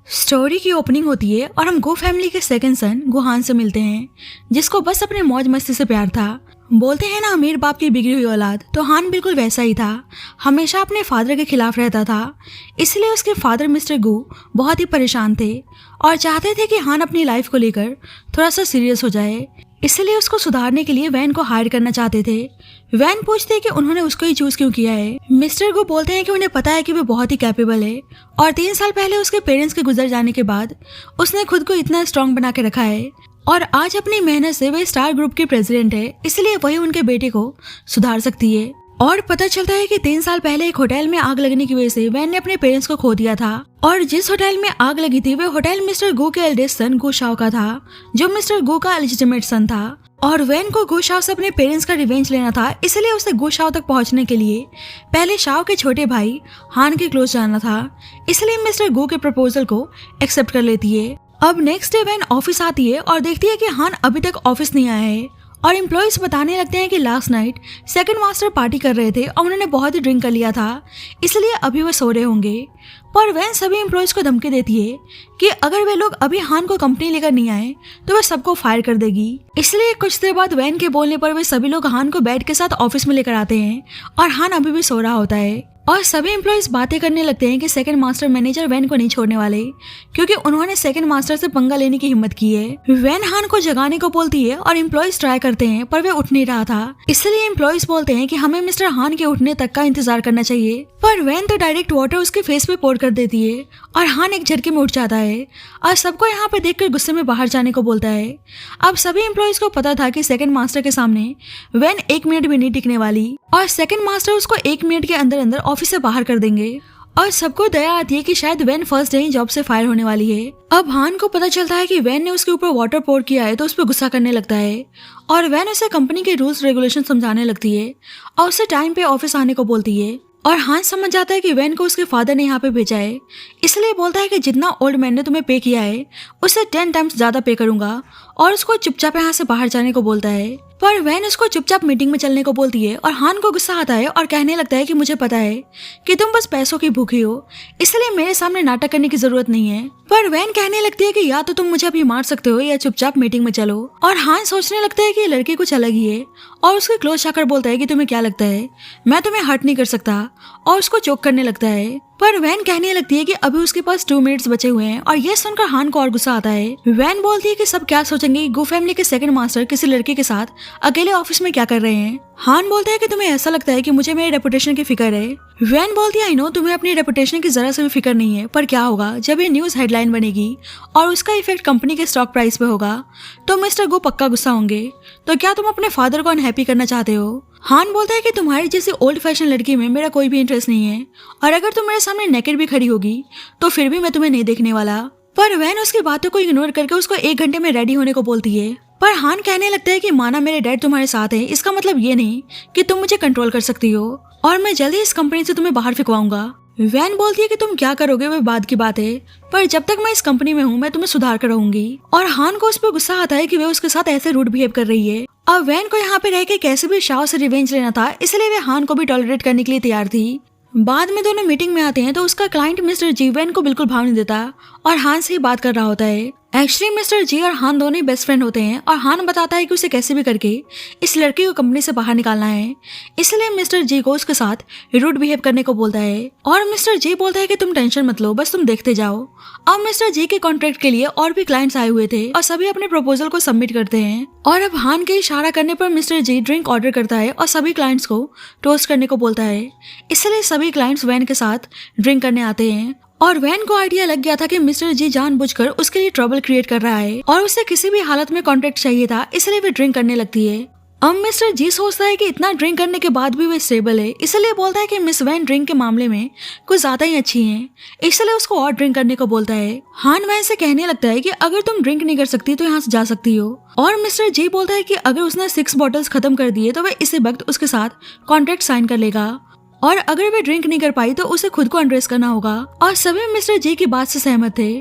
Story की opening होती है और हम गो फैमिली के सेकंड सन गुहान से मिलते हैं, जिसको बस अपने मौज मस्ती से प्यार था। बोलते हैं ना, अमीर बाप की बिगड़ी हुई औलाद, तो हान बिल्कुल वैसा ही था। हमेशा अपने फादर के खिलाफ रहता था। इसलिए उसके फादर मिस्टर गू बहुत ही परेशान थे और चाहते थे कि हान अपनी लाइफ को लेकर थोड़ा सा सीरियस हो जाए। इसलिए उसको सुधारने के लिए वैन को हायर करना चाहते थे। वैन पूछते हैं कि उन्होंने उसको ही चूज क्यों किया है। मिस्टर गो बोलते हैं कि उन्हें पता है कि वो बहुत ही कैपेबल है और 3 साल पहले उसके पेरेंट्स के गुजर जाने के बाद उसने खुद को इतना स्ट्रांग बना के रखा है और आज अपनी मेहनत से वह स्टार ग्रुप की प्रेसिडेंट है। इसलिए वही उनके बेटे को सुधार सकती है। और पता चलता है कि 3 साल पहले एक होटल में आग लगने की वजह से वैन ने अपने पेरेंट्स को खो दिया था और जिस होटल में आग लगी थी वह होटल मिस्टर गो के एल्डेस्ट सन गो शाओ का था, जो मिस्टर गो का इलिजिटिमेट सन था। और वैन को गो शाओ से अपने पेरेंट्स का रिवेंज लेना था। इसलिए उसे गो शाओ तक पहुंचने के लिए पहले शाओ के छोटे भाई हान के क्लोज जाना था। इसलिए मिस्टर गो के प्रपोजल को एक्सेप्ट कर लेती है। अब नेक्स्ट डे वैन ऑफिस आती है और देखती है कि हान अभी तक ऑफिस नहीं आया है और एम्प्लॉइज बताने लगते हैं कि last night second master party कर रहे थे और उन्होंने बहुत ही ड्रिंक कर लिया था, इसलिए अभी वो सो रहे होंगे। पर वैन सभी एम्प्लॉइज को धमकी देती है कि अगर वे लोग अभी हान को कंपनी लेकर नहीं आए तो वह सबको फायर कर देगी। इसलिए कुछ देर बाद वैन के बोलने पर वे सभी लोग हान को बेड के साथ ऑफिस में लेकर आते हैं और हान अभी भी सो रहा होता है और सभी एम्प्लॉइज बातें करने लगते हैं कि सेकंड मास्टर मैनेजर वैन को नहीं छोड़ने वाले, क्योंकि उन्होंने सेकंड मास्टर से पंगा लेने की हिम्मत की है। वैन हान को जगाने को बोलती है और एम्प्लॉइज ट्राई करते हैं पर वे उठ नहीं रहा था। इसलिए एम्प्लॉइज बोलते हैं कि हमें मिस्टर हान के उठने तक का इंतजार करना चाहिए, पर वैन तो डायरेक्ट वाटर उसके फेस पे पोर कर देती है और हान एक झटके में उठ जाता है और सबको यहाँ पे देखकर गुस्से में बाहर जाने को बोलता है। अब सभी एम्प्लॉइज को पता था कि सेकंड मास्टर के सामने वैन 1 मिनट भी नहीं टिकने वाली और सेकंड मास्टर उसको 1 मिनट के अंदर अंदर ऑफिस से बाहर कर देंगे। और सबको दया आती है कि शायद वैन फर्स्ट डे ही जॉब से फायर होने वाली है। अब हान को पता चलता है कि वैन ने उसके ऊपर वाटर पोर किया है तो उस पर गुस्सा करने लगता है और वैन उसे कंपनी के रूल्स रेगुलेशन समझाने लगती है और उसे टाइम पे ऑफिस आने को बोलती है। और हान समझ जाता है कि वैन को उसके फादर ने यहाँ पे भेजा है, इसलिए बोलता है कि जितना ओल्ड मैन ने तुम्हें पे किया है उससे 10 टाइम्स ज्यादा पे करूंगा और उसको चुपचाप यहाँ से बाहर जाने को बोलता है। पर वैन उसको चुपचाप मीटिंग में चलने को बोलती है और हान को गुस्सा आता है और कहने लगता है कि मुझे पता है कि तुम बस पैसों की भूखी हो, इसलिए मेरे सामने नाटक करने की जरूरत नहीं है। पर वैन कहने लगती है कि या तो तुम मुझे अभी मार सकते हो या चुपचाप मीटिंग में चलो। और हान सोचने लगता है कि ये लड़की कुछ अलग ही है और उसके क्लोज जाकर बोलता है कि तुम्हें क्या लगता है मैं तुम्हें हर्ट नहीं कर सकता और उसको चोक करने लगता है। पर वैन कहने लगती है कि अभी उसके पास 2 मिनट्स बचे हुए हैं और ये सुनकर हान को और गुस्सा आता है। वैन बोलती है कि सब क्या सोचेंगे कि गो फैमिली के सेकंड मास्टर किसी लड़के के साथ अकेले ऑफिस में क्या कर रहे हैं। हान बोलता है कि तुम्हें ऐसा लगता है कि मुझे मेरे रेपुटेशन की फिक्र है। वैन बोलती है आई नो तुम्हें अपनी रेपुटेशन की जरा से भी फिक्र नहीं है, पर क्या होगा जब ये न्यूज हेडलाइन बनेगी और उसका इफेक्ट कंपनी के स्टॉक प्राइस पे होगा तो मिस्टर गो पक्का गुस्सा होंगे। तो क्या तुम अपने फादर को अनहैप्पी करना चाहते हो। हान बोलता है कि तुम्हारी जैसी ओल्ड फैशन लड़की में मेरा कोई भी इंटरेस्ट नहीं है और अगर तुम मेरे सामने नेकेड भी खड़ी होगी तो फिर भी मैं तुम्हें नहीं देखने वाला। पर वैन उसकी बातों को इग्नोर करके उसको 1 घंटे में रेडी होने को बोलती है। पर हान कहने लगता है कि माना मेरे डैड तुम्हारे साथ है इसका मतलब ये नहीं कि तुम मुझे कंट्रोल कर सकती हो और मैं जल्दी इस कंपनी से तुम्हें बाहर फेंकवाऊंगा। वैन बोलती है कि तुम क्या करोगे वह बाद की बात है, पर जब तक मैं इस कंपनी में हूँ मैं तुम्हें सुधार कर रहूंगी। और हान को उस पर गुस्सा आता है कि वह उसके साथ ऐसे रूड बिहेव कर रही है। अब वैन को यहाँ पे रह के कैसे भी शाओ से रिवेंज लेना था, इसलिए वे हान को भी टॉलरेट करने के लिए तैयार थी। बाद में दोनों मीटिंग में आते हैं तो उसका क्लाइंट मिस्टर जी वैन को बिल्कुल भाव नहीं देता और हान से ही बात कर रहा होता है। एक्चुअली मिस्टर जी और हान दोनों ही बेस्ट फ्रेंड होते हैं और हान बताता है कि उसे कैसे भी करके इस लड़की को कंपनी से बाहर निकालना है, इसलिए मिस्टर जी को उसके साथ रूड बिहेव करने को बोलता है। और मिस्टर जी बोलता है कि तुम टेंशन मत लो, बस तुम देखते जाओ। अब मिस्टर जी के कॉन्ट्रैक्ट के लिए और भी क्लाइंट्स आए हुए थे और सभी अपने प्रपोजल को सबमिट करते हैं। और अब हान के इशारा करने पर मिस्टर जी ड्रिंक ऑर्डर करता है और सभी क्लाइंट्स को टोस्ट करने को बोलता है, इसलिए सभी क्लाइंट्स वैन के साथ ड्रिंक करने आते हैं। और वैन को आइडिया लग गया था कि मिस्टर जी जानबूझकर उसके लिए ट्रबल क्रिएट कर रहा है और उसे किसी भी हालत में कॉन्ट्रैक्ट चाहिए था, इसलिए वे ड्रिंक करने लगती है। अब मिस्टर जी सोचता है कि इतना ड्रिंक करने के बाद भी वे स्टेबल है, इसलिए बोलता है कि मिस वैन ड्रिंक के मामले में कुछ ज्यादा ही अच्छी हैं, इसलिए उसको और ड्रिंक करने को बोलता है। हान वैन से कहने लगता है कि अगर तुम ड्रिंक नहीं कर सकती तो यहाँ से जा सकती हो। और मिस्टर जी बोलता है कि अगर उसने 6 बॉटल्स खत्म कर दिए तो वह इसी वक्त उसके साथ कॉन्ट्रैक्ट साइन कर लेगा और अगर वे ड्रिंक नहीं कर पाई तो उसे खुद को अनड्रेस करना होगा। और सभी मिस्टर जी की बात से सहमत थे।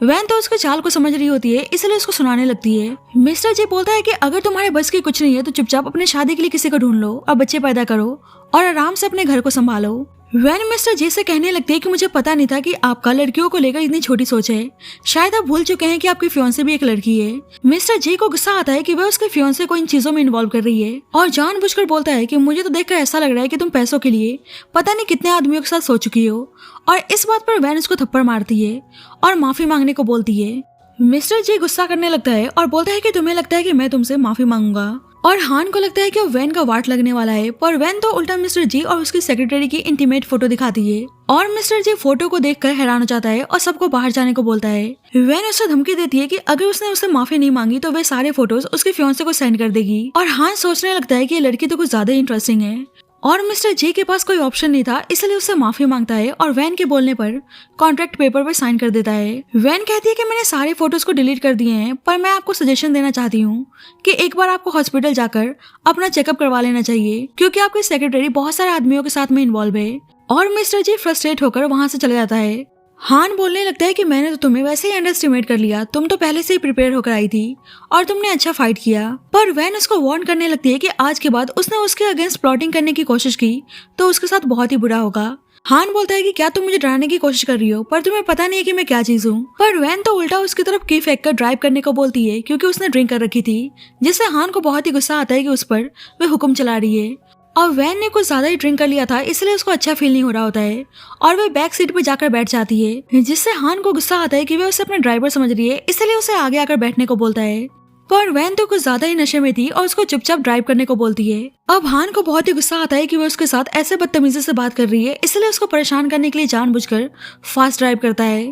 वैन तो उसके चाल को समझ रही होती है, इसलिए उसको सुनाने लगती है। मिस्टर जी बोलता है कि अगर तुम्हारे बस की कुछ नहीं है तो चुपचाप अपने शादी के लिए किसी को ढूंढ लो और बच्चे पैदा करो और आराम से अपने घर को संभालो। वैन मिस्टर जी से कहने लगती है कि मुझे पता नहीं था कि आपका लड़कियों को लेकर इतनी छोटी सोच है। शायद आप भूल चुके हैं कि आपकी फियांसे भी एक लड़की है। मिस्टर जी को गुस्सा आता है कि वह उसके फियांसे को इन चीजों में इन्वॉल्व कर रही है और जानबूझकर बोलता है कि मुझे तो देखकर ऐसा लग रहा है कि तुम पैसों के लिए पता नहीं कितने आदमियों के साथ सो चुकी हो। और इस बात पर वैन उसको थप्पड़ मारती है और माफी मांगने को बोलती है। मिस्टर जी गुस्सा करने लगता है और बोलता है कि तुम्हें लगता है कि मैं तुमसे माफी मांगूंगा। और हान को लगता है कि वैन का वाट लगने वाला है, पर वैन तो उल्टा मिस्टर जी और उसकी सेक्रेटरी की इंटीमेट फोटो दिखाती है और मिस्टर जी फोटो को देखकर हैरान हो जाता है और सबको बाहर जाने को बोलता है। वैन उसे धमकी देती है कि अगर उसने उससे माफी नहीं मांगी तो वे सारे फोटोज उसके फियांसे को सेंड कर देगी। और हान सोचने लगता है कि ये लड़की तो कुछ ज्यादा इंटरेस्टिंग है और मिस्टर जी के पास कोई ऑप्शन नहीं था, इसलिए उससे माफी मांगता है और वैन के बोलने पर कॉन्ट्रैक्ट पेपर पर साइन कर देता है। वैन कहती है कि मैंने सारे फोटोज को डिलीट कर दिए हैं, पर मैं आपको सजेशन देना चाहती हूँ कि एक बार आपको हॉस्पिटल जाकर अपना चेकअप करवा लेना चाहिए, क्योंकि आपकी सेक्रेटरी बहुत सारे आदमियों के साथ में इन्वॉल्व है। और मिस्टर जी फ्रस्ट्रेट होकर वहां से चले जाता है। हान बोलने लगता है कि मैंने तो तुम्हें वैसे ही अंडर एस्टिमेट कर लिया, तुम तो पहले से ही प्रिपेयर होकर आई थी और तुमने अच्छा फाइट किया। पर वैन उसको वार्न करने लगती है कि आज के बाद उसने उसके अगेंस्ट प्लॉटिंग करने की कोशिश की तो उसके साथ बहुत ही बुरा होगा। हान बोलता है कि क्या तुम मुझे डराने की कोशिश कर रही हो, पर तुम्हें पता नहीं है कि मैं क्या चीज हूँ। पर वैन तो उल्टा उसकी तरफ की फेंक कर ड्राइव करने को बोलती है, क्योंकि उसने ड्रिंक कर रखी थी, जिससे हान को बहुत ही गुस्सा आता है कि उस पर वे हुक्म चला रही है। और वैन ने कुछ ज्यादा ही ड्रिंक कर लिया था, इसलिए उसको अच्छा फील नहीं हो रहा होता है और वह बैक सीट पे जाकर बैठ जाती है, जिससे हान को गुस्सा आता है कि वह उसे अपना ड्राइवर समझ रही है, इसलिए उसे आगे आकर बैठने को बोलता है। पर वैन तो कुछ ज्यादा ही नशे में थी और उसको चुपचाप ड्राइव करने को बोलती है। अब हान को बहुत ही गुस्सा आता है कि वह उसके साथ ऐसे बदतमीजी से बात कर रही है, इसलिए उसको परेशान करने के लिए जानबूझकर फास्ट ड्राइव करता है।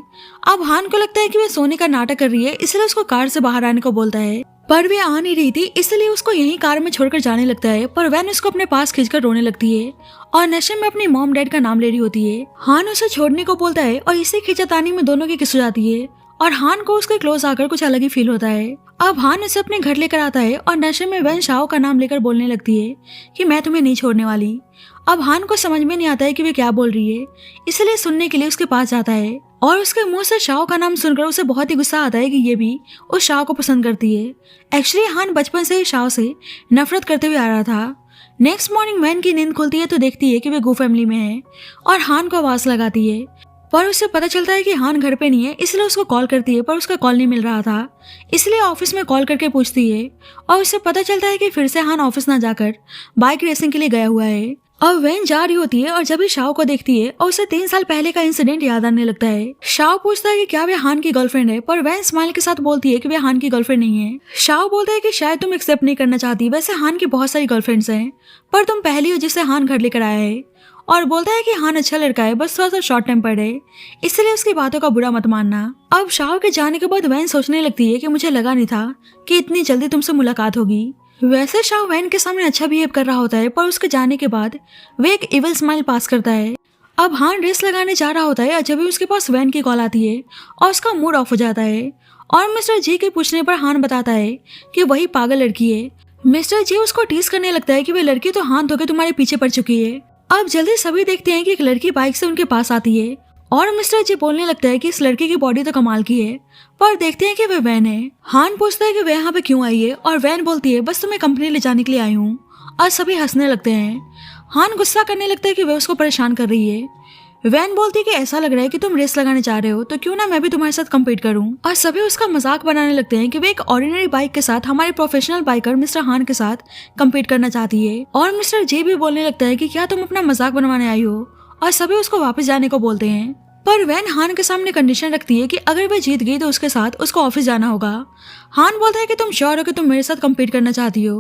अब हान को लगता है कि वह सोने का नाटक कर रही है, इसलिए उसको कार से बाहर आने को बोलता है, पर वे आ नहीं रही थी, इसलिए उसको यहीं कार में छोड़कर जाने लगता है। पर वैन उसको अपने पास खींचकर रोने लगती है और नशे में अपनी मॉम डैड का नाम ले रही होती है। हान उसे छोड़ने को बोलता है और इसी खींचातानी में दोनों की किस हो जाती है और हान को उसके क्लोज आकर कुछ अलग ही फील होता है। अब हान उसे अपने घर लेकर आता है और नशे में वैन शाओ का नाम लेकर बोलने लगती है कि मैं तुम्हें नहीं छोड़ने वाली। अब हान को समझ में नहीं आता है कि वे क्या बोल रही है, इसलिए सुनने के लिए उसके पास जाता है और उसके मुंह से शाओ का नाम सुनकर उसे बहुत ही गुस्सा आता है कि ये भी उस शाओ को पसंद करती है। एक्चुअली हान बचपन से ही शाओ से नफरत करते हुए आ रहा था। नेक्स्ट मॉर्निंग वैन की नींद खुलती है तो देखती है कि वे गो फैमिली में है और हान को आवाज लगाती है, पर उसे पता चलता है कि हान घर पे नहीं है, इसलिए उसको कॉल करती है, पर उसका कॉल नहीं मिल रहा था, इसलिए ऑफिस में कॉल करके पूछती है और उसे पता चलता है कि फिर से हान ऑफिस ना जाकर बाइक रेसिंग के लिए गया हुआ है। अब वैन जा रही होती है और जब भी शाओ को देखती है और उसे 3 साल पहले का इंसिडेंट याद आने लगता है। शाओ पूछता है कि क्या वे हान की गर्लफ्रेंड है, पर वैन स्माइल के साथ बोलती है कि वे हान की गर्लफ्रेंड नहीं है। शाओ बोलता है कि शायद तुम एक्सेप्ट नहीं करना चाहती, वैसे हान की बहुत सारी गर्लफ्रेंड्स हैं, पर तुम पहली हो जिसे हान घर लेकर आया है। और बोलता है कि हान अच्छा लड़का है, बस थोड़ा सा शॉर्ट टेम्पर्ड है, इसलिए उसकी बातों का बुरा मत मानना। अब शाओ के जाने के बाद वैन सोचने लगती है कि मुझे लगा नहीं था कि इतनी जल्दी तुमसे मुलाकात होगी। वैसे शाओ वैन के सामने अच्छा बिहेव कर रहा होता है, पर उसके जाने के बाद वे एक इविल स्माइल पास करता है। अब हान रेस लगाने जा रहा होता है और जब भी उसके पास वैन की कॉल आती है और उसका मूड ऑफ हो जाता है और मिस्टर जी के पूछने पर हान बताता है कि वही पागल लड़की है। मिस्टर जी उसको टीज करने लगता है कि वे लड़की तो हाथ धोके तुम्हारे पीछे पड़ चुकी है। अब जल्दी सभी देखते हैं कि एक लड़की बाइक से उनके पास आती है और मिस्टर जी बोलने लगता है कि इस लड़की की बॉडी तो कमाल की है, पर देखते हैं कि वह वैन है। हान पूछता है कि वह यहाँ पे क्यों आई है और वैन बोलती है बस तुम्हें कंपनी ले जाने के लिए आई हूँ, और सभी हंसने लगते हैं। हान गुस्सा करने लगता है कि वह उसको परेशान कर रही है। वैन बोलती है कि ऐसा लग रहा है कि तुम रेस लगाने जा रहे हो, तो क्यों ना मैं भी तुम्हारे साथ कम्पीट करूं। और सभी उसका मजाक बनाने लगते हैं कि वे एक ऑर्डिनरी बाइक के साथ हमारे प्रोफेशनल बाइकर मिस्टर हान के साथ कम्पीट करना चाहती है। और मिस्टर जे भी बोलने लगता है कि क्या तुम अपना मजाक बनवाने आई हो, और सभी उसको वापस जाने को बोलते हैं। पर वैन हान के सामने कंडीशन रखती है कि अगर वह जीत गई तो उसके साथ उसको ऑफिस जाना होगा। हान बोलता है कि तुम श्योर हो कि तुम मेरे साथ कम्पीट करना चाहती हो।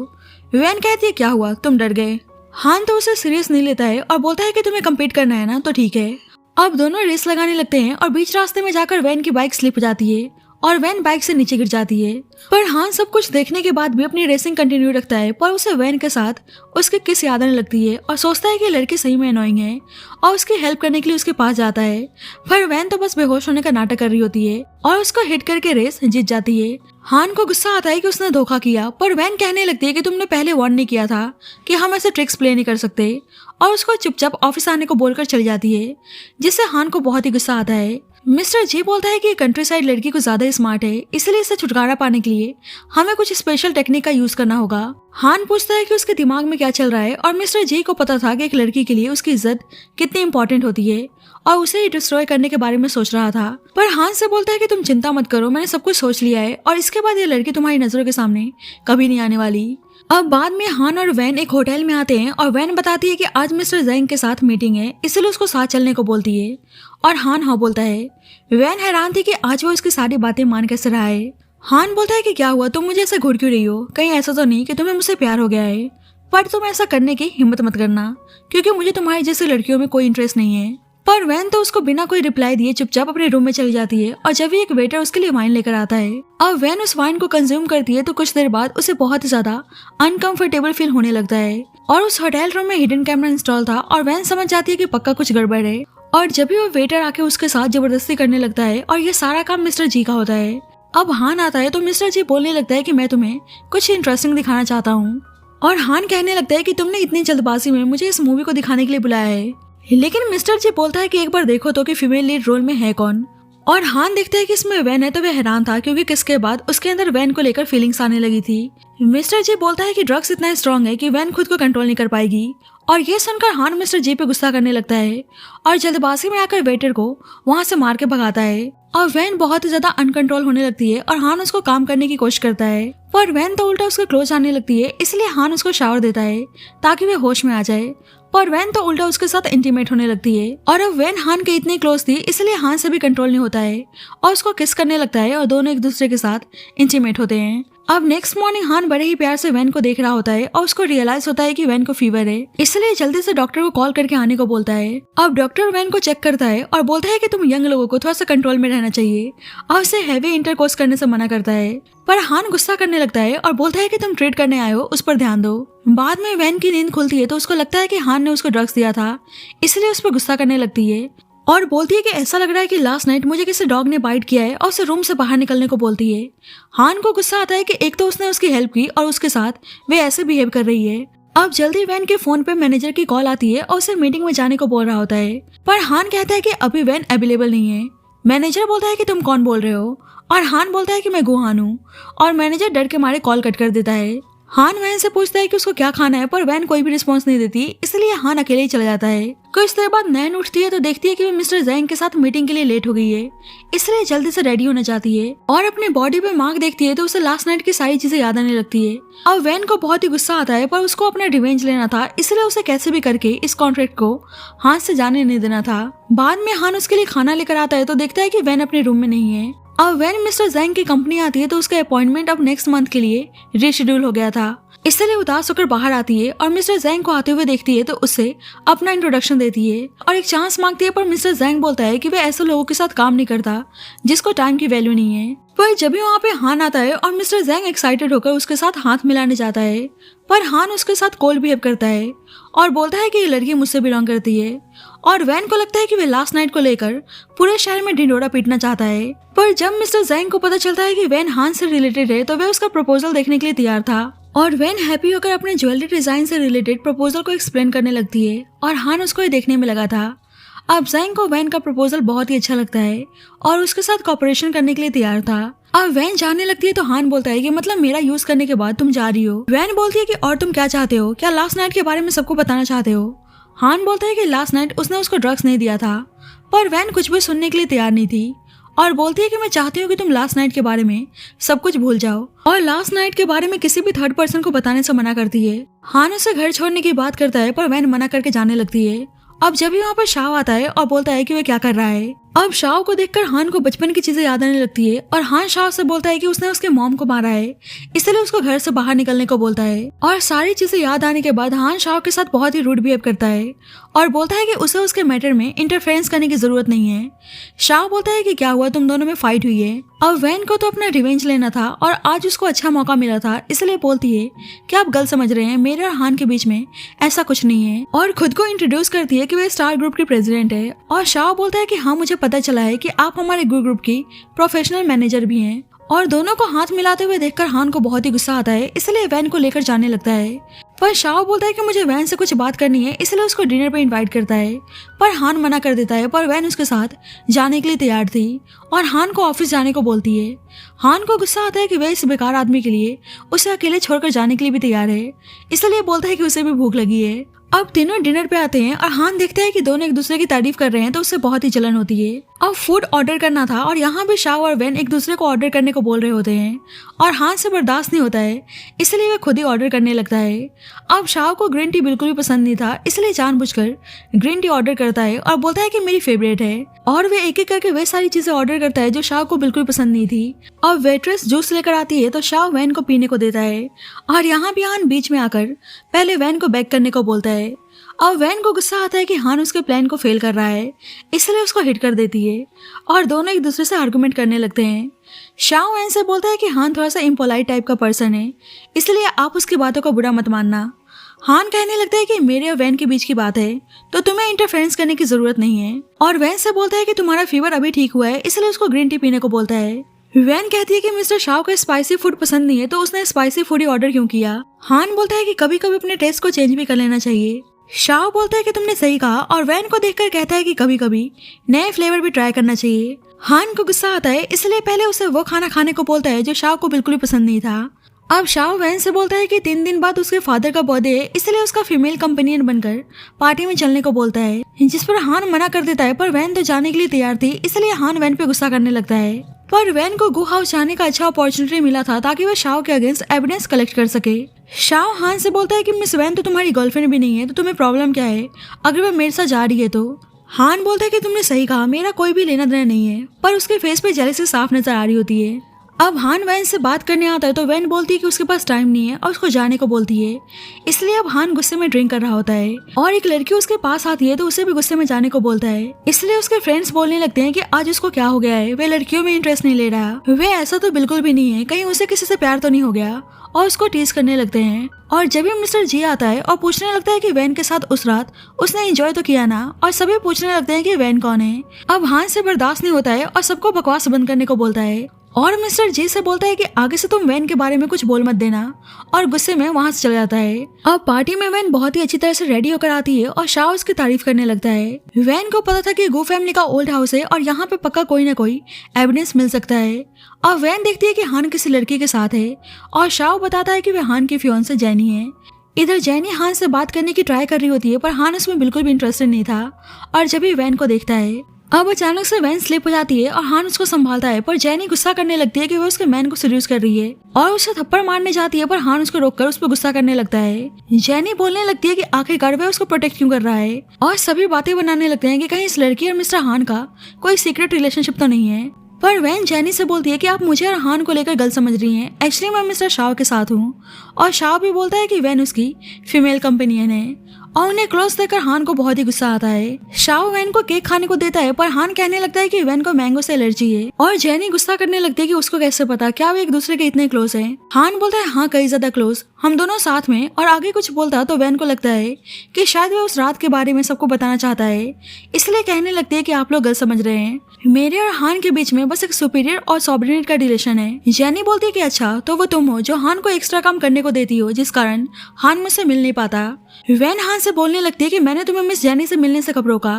वैन कहती है क्या हुआ, तुम डर गए। हान तो उसे सीरियस नहीं लेता है और बोलता है कि तुम्हें कम्पीट करना है ना, तो ठीक है। अब दोनों रेस लगाने लगते हैं और बीच रास्ते में जाकर वैन की बाइक स्लिप हो जाती है और वैन बाइक से नीचे गिर जाती है। पर हान सब कुछ देखने के बाद भी अपनी रेसिंग कंटिन्यू रखता है, पर उसे वैन के साथ उसकी किस याद आने लगती है और सोचता है कि लड़की सही में अनोइंग है और उसकी हेल्प करने के लिए उसके पास जाता है। पर वैन तो बस बेहोश होने का नाटक कर रही होती है और उसको हिट करके रेस जीत जाती है। हान को गुस्सा आता है कि उसने धोखा किया, पर वैन कहने लगती है कि तुमने पहले वार्न नहीं किया था कि हम ऐसे ट्रिक्स प्ले नहीं कर सकते, और उसको चुपचाप ऑफिस आने को बोलकर चली जाती है, जिससे हान को बहुत ही गुस्सा आता है। मिस्टर जी बोलता है कि कंट्री साइड लड़की को ज्यादा स्मार्ट है, इसलिए इससे छुटकारा पाने के लिए हमें कुछ स्पेशल टेक्निक का यूज करना होगा। हान पूछता है कि उसके दिमाग में क्या चल रहा है, और मिस्टर जी को पता था कि एक लड़की के लिए उसकी इज्जत कितनी इंपॉर्टेंट होती है और उसे ही डिस्ट्रॉय करने के बारे में सोच रहा था। पर हान से बोलता है कि तुम चिंता मत करो, मैंने सब कुछ सोच लिया है और इसके बाद ये लड़की तुम्हारी नजरों के सामने कभी नहीं आने वाली। अब बाद में हान और वैन एक होटल में आते हैं और वैन बताती है कि आज मिस्टर जैंग के साथ मीटिंग है, इसलिए उसको साथ चलने को बोलती है और हान हाँ बोलता है। वैन हैरान थी कि आज वो इसकी सारी बातें मान कैसे रहा है। हान बोलता है कि क्या हुआ, तुम मुझे ऐसे घूर क्यों रही हो, कहीं ऐसा तो नहीं कि तुम्हें मुझसे प्यार हो गया है, पर तुम ऐसा करने की हिम्मत मत करना क्योंकि मुझे तुम्हारी जैसी लड़कियों में कोई इंटरेस्ट नहीं है। पर वैन तो उसको बिना कोई रिप्लाई दिए चुपचाप अपने रूम में चली जाती है और जब भी एक वेटर उसके लिए वाइन लेकर आता है, अब वैन उस वाइन को कंज्यूम करती है तो कुछ देर बाद उसे बहुत ही ज्यादा अनकंफर्टेबल फील होने लगता है। और उस होटल रूम में हिडन कैमरा इंस्टॉल था और वैन समझ जाती है कि पक्का कुछ गड़बड़ है। और जब भी वो वेटर आके उसके साथ जबरदस्ती करने लगता है और ये सारा काम मिस्टर जी का होता है। अब हान आता है तो मिस्टर जी बोलने लगता है कि मैं तुम्हें कुछ इंटरेस्टिंग दिखाना चाहता हूँ, और हान कहने लगता है कि तुमने इतनी जल्दबाजी में मुझे इस मूवी को दिखाने के लिए बुलाया है, लेकिन मिस्टर जी बोलता है कि एक बार देखो तो कि फीमेल लीड रोल में है कौन। और हान देखता है कि इसमें वैन है तो वह हैरान था क्योंकि किसके बाद उसके अंदर वैन को लेकर फीलिंग्स आने लगी थी। मिस्टर जी बोलता है कि ड्रग्स इतना स्ट्रांग है कि वैन खुद को कंट्रोल नहीं कर पाएगी, और ये सुनकर हान मिस्टर जी पे गुस्सा करने लगता है और जल्दबाजी में आकर वेटर को वहां से मार के भगाता है। और वैन बहुत ही ज्यादा अनकंट्रोल होने लगती है और हान उसको काम करने की कोशिश करता है, पर वैन तो उल्टा उसके क्लोज आने लगती है, इसलिए हान उसको शावर देता है ताकि वह होश में आ जाए, पर वैन तो उल्टा उसके साथ इंटीमेट होने लगती है। और अब वैन हान के इतनी क्लोज थी इसलिए हान से भी कंट्रोल नहीं होता है और उसको किस करने लगता है और दोनों एक दूसरे के साथ इंटीमेट होते हैं। अब नेक्स्ट मॉर्निंग हान बड़े ही प्यार से वैन को देख रहा होता है और उसको रियलाइज होता है कि वैन को फीवर है, इसलिए जल्दी से डॉक्टर को कॉल करके आने को बोलता है। अब डॉक्टर वैन को चेक करता है और बोलता है कि तुम यंग लोगों को थोड़ा सा कंट्रोल में रहना चाहिए और उसे हैवी इंटरकोर्स करने से मना करता है। पर हान गुस्सा करने लगता है और बोलता है कि तुम ट्रीट करने आए हो, उस पर ध्यान दो। बाद में वैन की नींद खुलती है तो उसको लगता है कि हान ने उसको ड्रग्स दिया था, इसलिए उस पर गुस्सा करने लगती है और बोलती है कि ऐसा लग रहा है कि लास्ट नाइट मुझे किसी डॉग ने बाइट किया है और उसे रूम से बाहर निकलने को बोलती है। हान को गुस्सा आता है कि एक तो उसने उसकी हेल्प की और उसके साथ वे ऐसे बिहेव कर रही है। अब जल्दी वैन के फोन पे मैनेजर की कॉल आती है और उसे मीटिंग में जाने को बोल रहा होता है, पर हान कहता है कि अभी वैन अवेलेबल नहीं है। मैनेजर बोलता है कि तुम कौन बोल रहे हो, और हान बोलता है कि मैं गुहान हूँ, और मैनेजर डर के मारे कॉल कट कर देता है। हान वैन से पूछता है कि उसको क्या खाना है, पर वैन कोई भी रिस्पॉन्स नहीं देती, इसलिए हान अकेले ही चला जाता है। कुछ देर बाद नैन उठती है तो देखती है कि वो मिस्टर जैंग के साथ मीटिंग के लिए लेट हो गई है, इसलिए जल्दी से रेडी होना चाहती है और अपने बॉडी पे मार्क देखती है तो उसे लास्ट नाइट की सारी चीजें याद आने लगती है। अब वैन को बहुत ही गुस्सा आता है, पर उसको अपना रिवेंज लेना था, इसलिए उसे कैसे भी करके इस कॉन्ट्रैक्ट को हाथ से जाने नहीं देना था। बाद में हान उसके लिए खाना लेकर आता है तो देखता है कि वैन अपने रूम में नहीं है। अब वैन मिस्टर जैंग की कंपनी आती है तो उसका अपॉइंटमेंट अब नेक्स्ट मंथ के लिए रीशेड्यूल हो गया था, इसलिए उदास होकर बाहर आती है और मिस्टर जैंग को आते हुए देखती है तो उससे अपना इंट्रोडक्शन देती है और एक चांस मांगती है, पर मिस्टर जैंग बोलता है कि वह ऐसे लोगों के साथ काम नहीं करता जिसको टाइम की वैल्यू नहीं है। पर जब भी वहाँ पे हान आता है और मिस्टर जैंग एक्साइटेड होकर उसके साथ हाथ मिलाने जाता है, पर हान उसके साथ कोल्ड बिहेव करता है और बोलता है कि ये लड़की मुझसे बिलोंग करती है, और वैन को लगता है कि वह लास्ट नाइट को लेकर पूरे शहर में ढिंढोरा पीटना चाहता है। पर जब मिस्टर जैंग को पता चलता है कि वैन हान से रिलेटेड है तो वह उसका प्रपोजल देखने के लिए तैयार था, और वैन हैप्पी होकर अपने ज्वेलरी डिजाइन से रिलेटेड प्रपोजल को एक्सप्लेन करने लगती है और हान उसको ये देखने में लगा था। अब जैंग को वैन का प्रपोजल बहुत ही अच्छा लगता है और उसके साथ कॉपरेशन करने के लिए तैयार था। अब वैन जाने लगती है तो हान बोलता है कि मतलब मेरा यूज करने के बाद तुम जा रही हो। वैन बोलती है कि और तुम क्या चाहते हो, क्या लास्ट नाइट के बारे में सबको बताना चाहते हो। हान बोलता है कि लास्ट नाइट उसने उसको ड्रग्स नहीं दिया था, पर वैन कुछ भी सुनने के लिए तैयार नहीं थी और बोलती है कि मैं चाहती हूँ कि तुम लास्ट नाइट के बारे में सब कुछ भूल जाओ, और लास्ट नाइट के बारे में किसी भी थर्ड पर्सन को बताने से मना करती है। हान उसे घर छोड़ने की बात करता है, पर वैन मना करके जाने लगती है। अब जब भी वहाँ पर शाव आता है और बोलता है कि वह क्या कर रहा है। अब शाव को देखकर हान को बचपन की चीजें याद आने लगती है और हान शाव से बोलता है कि उसने उसके मॉम को मारा है, इसलिए उसको घर से बाहर निकलने को बोलता है। और सारी चीजें याद आने के बाद हान शाव के साथ बहुत ही रूड बिहेव करता है और बोलता है कि उसे उसके मैटर में इंटरफेरेंस करने की जरूरत नहीं है। शाव बोलता है कि क्या हुआ, तुम दोनों में फाइट हुई है। अब वैन को तो अपना रिवेंज लेना था और आज उसको अच्छा मौका मिला था, इसलिए बोलती है कि आप गलत समझ रहे हैं, मेरे और हान के बीच में ऐसा कुछ नहीं है, और खुद को इंट्रोड्यूस करती है कि वह स्टार ग्रुप की प्रेसिडेंट है। और शाव बोलता है कि हाँ, मुझे पता चला है कि आप हमारे ग्रुप की प्रोफेशनल मैनेजर भी हैं। और दोनों को हाथ मिलाते हुए देखकर हान को बहुत ही गुस्सा आता है, इसलिए वैन को लेकर जाने लगता है। पर शाओ बोलता है कि मुझे वैन से कुछ बात करनी है, इसलिए उसको डिनर पे इनवाइट करता है। पर हान मना कर देता है, पर वैन उसके साथ जाने के लिए तैयार थी और हान को ऑफिस जाने को बोलती है। हान को गुस्सा आता है कि वह इस बेकार आदमी के लिए उसे अकेले छोड़कर जाने के लिए भी तैयार है, इसलिए बोलता है कि उसे भी भूख लगी है। अब तीनों डिनर पे आते हैं और हान देखता है कि दोनों एक दूसरे की तारीफ कर रहे हैं, तो उससे बहुत ही जलन होती है। अब फूड ऑर्डर करना था और यहाँ भी शाओ और वैन एक दूसरे को ऑर्डर करने को बोल रहे होते हैं और हान से बर्दाश्त नहीं होता है, इसलिए वह खुद ही ऑर्डर करने लगता है। अब शाओ को ग्रीन टी बिल्कुल भी पसंद नहीं था, इसलिए जानबूझकर ग्रीन टी ऑर्डर करता है और बोलता है कि मेरी फेवरेट है। और वे एक एक करके वे सारी चीजें ऑर्डर करता है जो शाओ को बिल्कुल पसंद नहीं थी। अब वेट्रेस जूस लेकर आती है तो शाओ वैन को पीने को देता है और यहाँ भी हान बीच में आकर पहले वैन को बैक करने को बोलता है। अब वैन को गुस्सा आता है कि हान उसके प्लान को फेल कर रहा है, इसलिए उसको हिट कर देती है और दोनों एक दूसरे से आर्गुमेंट करने लगते हैं। शाओ वैन से बोलता है कि हान थोड़ा सा इम्पोलाइट टाइप का पर्सन है, इसलिए आप उसकी बातों को बुरा मत मानना। हान कहने लगता है कि मेरे और वैन के बीच की बात है, तो तुम्हें इंटरफेरेंस करने की जरूरत नहीं है। और वैन से बोलता है कि तुम्हारा फीवर अभी ठीक हुआ है, इसलिए उसको ग्रीन टी पीने को बोलता है। वैन कहती है कि मिस्टर शाओ को स्पाइसी फूड पसंद नहीं है, तो उसने स्पाइसी फूड ही ऑर्डर क्यों किया। हान बोलता है कि कभी कभी अपने टेस्ट को चेंज भी कर लेना चाहिए। शाओ बोलता है कि तुमने सही कहा और वैन को देखकर कहता है कि कभी कभी नए फ्लेवर भी ट्राई करना चाहिए। हान को गुस्सा आता है, इसलिए पहले उसे वो खाना खाने को बोलता है जो शाओ को बिल्कुल भी पसंद नहीं था। अब शाओ वैन से बोलता है कि 3 दिन बाद उसके फादर का बर्थडे है, इसलिए उसका फीमेल कंपेनियन बनकर पार्टी में चलने को बोलता है, जिस पर हान मना कर देता है। पर वैन तो जाने के लिए तैयार थी, इसलिए हान वैन पे गुस्सा करने लगता है। पर वैन को गो हाउस जाने का अच्छा अपॉर्चुनिटी मिला था ताकि वह शाओ के अगेंस्ट एविडेंस कलेक्ट कर सके। शाओ हान से बोलता है कि मिस वैन तो तुम्हारी गर्लफ्रेंड भी नहीं है, तो तुम्हें प्रॉब्लम क्या है अगर वह मेरे साथ जा रही है तो। हान बोलता है कि तुमने सही कहा, मेरा कोई भी लेना देना नहीं है। पर उसके फेस पे जेलसी साफ नजर आ रही होती है। अब हान वैन से बात करने आता है तो वैन बोलती है कि उसके पास टाइम नहीं है और उसको जाने को बोलती है, इसलिए अब हान गुस्से में ड्रिंक कर रहा होता है और एक लड़की उसके पास आती है तो उसे भी गुस्से में जाने को बोलता है। इसलिए उसके फ्रेंड्स बोलने लगते हैं कि आज उसको क्या हो गया है, वे लड़कियों में इंटरेस्ट नहीं ले रहा। वे ऐसा तो बिल्कुल भी नहीं है, कहीं उसे किसी से प्यार तो नहीं हो गया, और उसको टीज करने लगते हैं। और जब भी मिस्टर जी आता है और पूछने लगता है कि वैन के साथ उस रात उसने एंजॉय तो किया ना, और सभी पूछने लगते हैं कि वैन कौन है। अब हान से बर्दाश्त नहीं होता है और सबको बकवास बंद करने को बोलता है और मिस्टर जी से बोलता है कि आगे से तुम वैन के बारे में कुछ बोल मत देना, और गुस्से में वहां से चला जाता है। अब पार्टी में वैन बहुत ही अच्छी तरह से रेडी होकर आती है और शाओ उसकी तारीफ करने लगता है। वैन को पता था कि गो फैमिली का ओल्ड हाउस है और यहाँ पे पक्का कोई ना कोई एविडेंस मिल सकता है। और वैन देखती है कि हान किसी लड़की के साथ है और शाओ बताता है कि वह हान की फियोंसे जैनी है। इधर जैनी हान से बात करने की ट्राई कर रही होती है, पर हान उसमें बिल्कुल भी इंटरेस्टेड नहीं था और जब भी वैन को देखता है अब अचानक से वैन स्लिप हो जाती है और हान उसको संभालता है। पर जैनी गुस्सा करने लगती है कि वो उसके मैन को सीड्यूस कर रही है और उसे थप्पड़ मारने जाती है, पर हान उसको रोककर उस पर गुस्सा करने लगता है। जैनी बोलने लगती है कि आखिरकार वह उसको प्रोटेक्ट क्यों कर रहा है और सभी बातें बनाने लगते हैं कि कहीं इस लड़की और मिस्टर हान का कोई सीक्रेट रिलेशनशिप तो नहीं है। पर वैन जैनी से बोलती है कि आप मुझे और हान को लेकर गलत समझ रही हैं, एक्चुअली मैं मिस्टर शाओ के साथ हूँ। और शाओ भी बोलता है कि वैन उसकी फीमेल कंपेनियन है और उन्हें क्लोज देखकर हान को बहुत ही गुस्सा आता है। शाओ वैन को केक खाने को देता है, पर हान कहने लगता है कि वैन को मैंगो से एलर्जी है और जैनी गुस्सा करने लगती है कि उसको कैसे पता, क्या वे एक दूसरे के इतने क्लोज हैं। हान बोलता है हाँ कई ज्यादा क्लोज, हम दोनों साथ में, और आगे कुछ बोलता तो वैन को लगता है कि शायद वह उस रात के बारे में सबको बताना चाहता है, इसलिए कहने लगती है कि आप लोग गलत समझ रहे हैं, मेरे और हान के बीच में बस एक सुपीरियर और सबऑर्डिनेट का रिलेशन है। जैनी बोलती है कि अच्छा तो वो तुम हो जो हान को एक्स्ट्रा काम करने को देती हो, जिस कारण हान मुझसे मिल नहीं पाता। वैन हान से बोलने लगती है कि मैंने तुम्हें मिस जैनी से मिलने से कब रोका।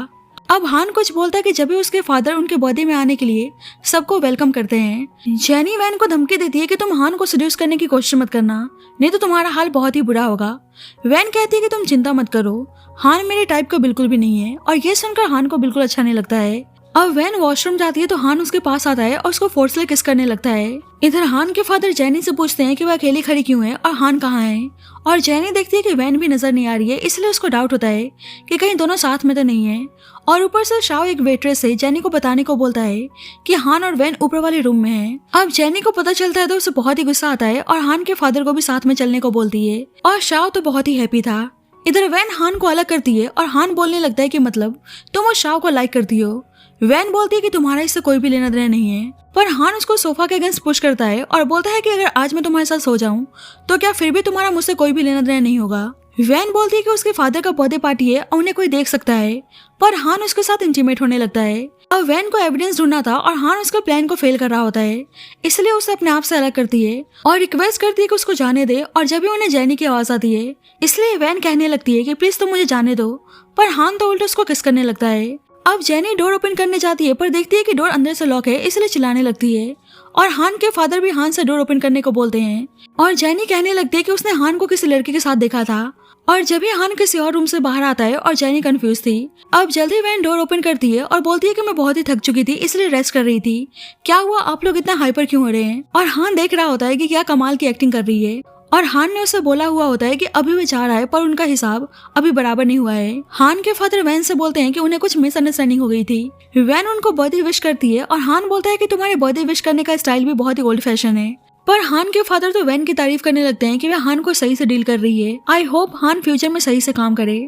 अब हान कुछ बोलता है कि जब भी उसके फादर उनके बर्थडे में आने के लिए सबको वेलकम करते हैं। जैनी वैन को धमकी देती है कि तुम हान को सीड्यूस करने की कोशिश मत करना, नहीं तो तुम्हारा हाल बहुत ही बुरा होगा। वैन कहती है कि तुम चिंता मत करो, हान मेरे टाइप का बिल्कुल भी नहीं है, और ये सुनकर हान को बिल्कुल अच्छा नहीं लगता है। अब वैन वॉशरूम जाती है तो हान उसके पास आता है और उसको फोर्सली किस करने लगता है। इधर हान के फादर जैनी से पूछते हैं कि वह अकेली खड़ी क्यों है और हान कहाँ है, और जैनी देखती है कि वैन भी नजर नहीं आ रही है, इसलिए उसको डाउट होता है कि कहीं दोनों साथ में तो नहीं है। और ऊपर से शाओ एक वेट्रेस से जैनी को बताने को बोलता है कि हान और वैन ऊपर वाले रूम में हैं। अब जैनी को पता चलता है तो उसे बहुत ही गुस्सा आता है और हान के फादर को भी साथ में चलने को बोलती है, और शाओ तो बहुत ही हैप्पी था। इधर वैन हान को अलग करती है और हान बोलने लगता है कि मतलब तुम उस शाओ को लाइक करती हो। वैन बोलती है कि तुम्हारा इससे कोई भी लेना देना नहीं है, पर हान उसको सोफा के अगेंस्ट पुश करता है और बोलता है कि अगर आज मैं तुम्हारे साथ सो जाऊं तो क्या फिर भी तुम्हारा मुझसे कोई भी लेना देना नहीं होगा। वैन बोलती है कि उसके फादर का बर्थडे पार्टी है और उन्हें कोई देख सकता है, पर हान उसके साथ इंटीमेट होने लगता है। अब वैन को एविडेंस ढूंढना था और हान उसका प्लान को फेल कर रहा होता है, इसलिए उसे अपने आप से अलग करती है और रिक्वेस्ट करती है कि उसको जाने दे। और जब भी उन्हें जैनी की आवाज आती है, इसलिए वैन कहने लगती है कि प्लीज तुम मुझे जाने दो, पर हान तो उल्टा उसको किस करने लगता है। अब जैनी डोर ओपन करने जाती है पर देखती है कि डोर अंदर से लॉक है, इसलिए चिल्लाने लगती है और हान के फादर भी हान से डोर ओपन करने को बोलते हैं। और जैनी कहने लगती है कि उसने हान को किसी लड़के के साथ देखा था। और जब ही हान किसी और रूम से बाहर आता है और जैनी कंफ्यूज थी। अब जल्दी वैन डोर ओपन करती है और बोलती है कि मैं बहुत ही थक चुकी थी, इसलिए रेस्ट कर रही थी। क्या हुआ, आप लोग इतना हाइपर क्यों हो रहे हैं? और हान देख रहा होता है कि क्या कमाल की एक्टिंग कर रही है। और हान ने उसे बोला हुआ होता है कि अभी वो जा रहा है पर उनका हिसाब अभी बराबर नहीं हुआ है। हान के फादर वैन से बोलते हैं कि उन्हें कुछ मिसअंडरस्टैंडिंग हो गई थी। वैन उनको बर्थडे विश करती है और हान बोलता है कि तुम्हारे बर्थडे विश करने का स्टाइल भी बहुत ही ओल्ड फैशन है। पर हान के फादर तो वैन की तारीफ करने लगते हैं कि वह हान को सही से डील कर रही है। आई होप हान फ्यूचर में सही से काम करे।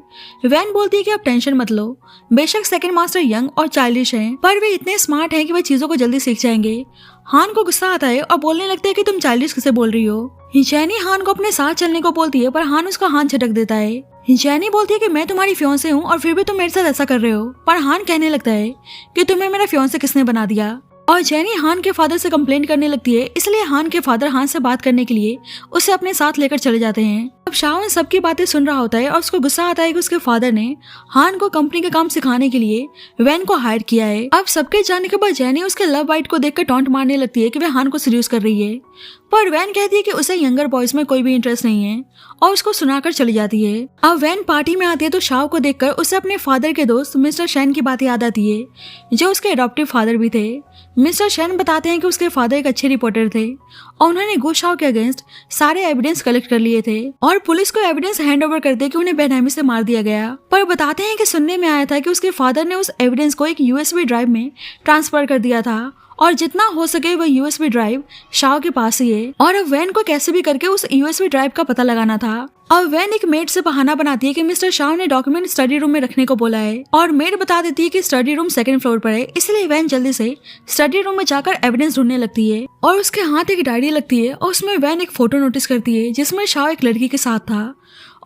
वैन बोलती है कि आप टेंशन मत लो, बेशक सेकंड मास्टर यंग और चाइल्डिश हैं, पर वे इतने स्मार्ट हैं कि वे चीजों को जल्दी सीख जाएंगे। हान को गुस्सा आता है और बोलने लगता है कि तुम चाइल्डिश किसे बोल रही हो। जैनी हान को अपने साथ चलने को बोलती है पर हान उसका हाथ झटक देता है। जैनी बोलती है कि मैं तुम्हारी फियांसे हूँ और फिर भी तुम मेरे साथ ऐसा कर रहे हो। पर हान कहने लगता है कि तुम्हें मेरा फियांसे किसने बना दिया। और जैनी हान के फादर से कंप्लेंट करने लगती है, इसलिए हान के फादर हान से बात करने के लिए उसे अपने साथ लेकर चले जाते हैं। अब शाओन सबकी बातें सुन रहा होता है और उसको गुस्सा आता है कि उसके फादर ने हान को कंपनी का काम सिखाने के लिए वैन को हायर किया है। अब सबके जाने के बाद जैनी उसके लव बाइट को देखकर टॉन्ट मारने लगती है कि वह हान को सीरियस कर रही है, पर वैन कहती है कि उसे यंगर बॉयज में कोई भी इंटरेस्ट नहीं है और उसको सुनाकर चली जाती है। अब वैन पार्टी में आती है तो शाओ को देखकर उसे अपने फादर के दोस्त मिस्टर शेन की बात याद आती है, जो उसके एडॉप्टिव फादर भी थे। मिस्टर शेन बताते हैं कि उसके फादर एक अच्छे रिपोर्टर थे और उन्होंने गो शाओ के अगेंस्ट सारे एविडेंस कलेक्ट कर लिए थे और पुलिस को एविडेंस हैंड ओवर करते कि उन्हें बेरहमी से मार दिया गया। पर बताते हैं कि सुनने में आया था कि उसके फादर ने उस एविडेंस को एक यूएसबी ड्राइव में ट्रांसफर कर दिया था और जितना हो सके वह यूएसबी ड्राइव शाओ के पास ही है और अब वैन को कैसे भी करके उस यूएसबी ड्राइव का पता लगाना था। अब वैन एक मेड से बहाना बनाती है कि मिस्टर शाओ ने डॉक्यूमेंट स्टडी रूम में रखने को बोला है और मेड बता देती है कि स्टडी रूम सेकंड फ्लोर पर है, इसलिए वैन जल्दी से स्टडी रूम में जाकर एविडेंस ढूंढने लगती है और उसके हाथ एक डायरी लगती है और उसमें वैन एक फोटो नोटिस करती है जिसमें शाओ एक लड़की के साथ था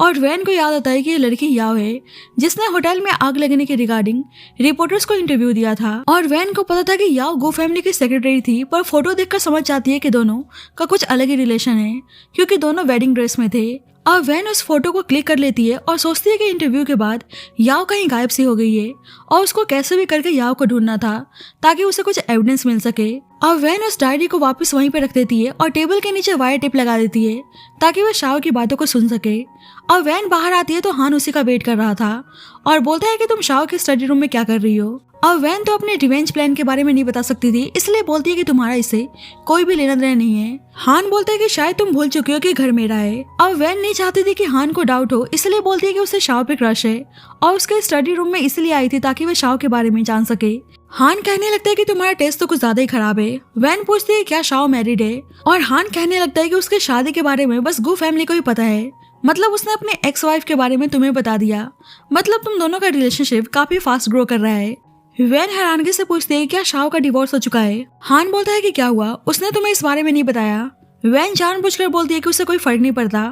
और वैन को याद आता है कि ये लड़की याओ है जिसने होटल में आग लगने के रिगार्डिंग रिपोर्टर्स को इंटरव्यू दिया था। और वैन को पता था कि याओ गो फैमिली की सेक्रेटरी थी, पर फोटो देखकर समझ जाती है कि दोनों का कुछ अलग ही रिलेशन है क्योंकि दोनों वेडिंग ड्रेस में थे। अब वैन उस फोटो को क्लिक कर लेती है और सोचती है कि इंटरव्यू के बाद याओ कहीं गायब सी हो गई है और उसको कैसे भी करके याओ को ढूंढना था ताकि उसे कुछ एविडेंस मिल सके। अब वैन उस डायरी को वापस वहीं पे रख देती है और टेबल के नीचे वायर टेप लगा देती है ताकि वह शाओ की बातों को सुन सके। अब वैन बाहर आती है तो हान उसी का वेट कर रहा था और बोलता है कि तुम शाओ के स्टडी रूम में क्या कर रही हो। अब वैन तो अपने रिवेंज प्लान के बारे में नहीं बता सकती थी, इसलिए बोलती है कि तुम्हारा इससे कोई भी लेना देना नहीं है। हान बोलता है कि शायद तुम भूल चुकी हो कि घर मेरा है। अब वैन नहीं चाहती थी कि हान को डाउट हो, इसलिए बोलती है कि उसे शाओ पे क्रश है और उसके स्टडी रूम में इसलिए आई थी ताकि वह शाओ के बारे में जान सके। हान कहने लगता है कि तुम्हारा टेस्ट तो कुछ ज्यादा ही खराब है। वैन पूछती है क्या शाओ मैरिड है और हान कहने लगता है कि उसके शादी के बारे में बस गू फैमिली को ही पता है, मतलब उसने अपने एक्स वाइफ के बारे में तुम्हें बता दिया, मतलब तुम दोनों का रिलेशनशिप काफी फास्ट ग्रो कर रहा है। वैन हैरानगी से पूछती है क्या शाओ का डिवोर्स हो चुका है। हान बोलता है कि क्या हुआ, उसने तुम्हें इस बारे में नहीं बताया। वैन जानबूझकर बोलती है कि उसे कोई फर्क नहीं पड़ता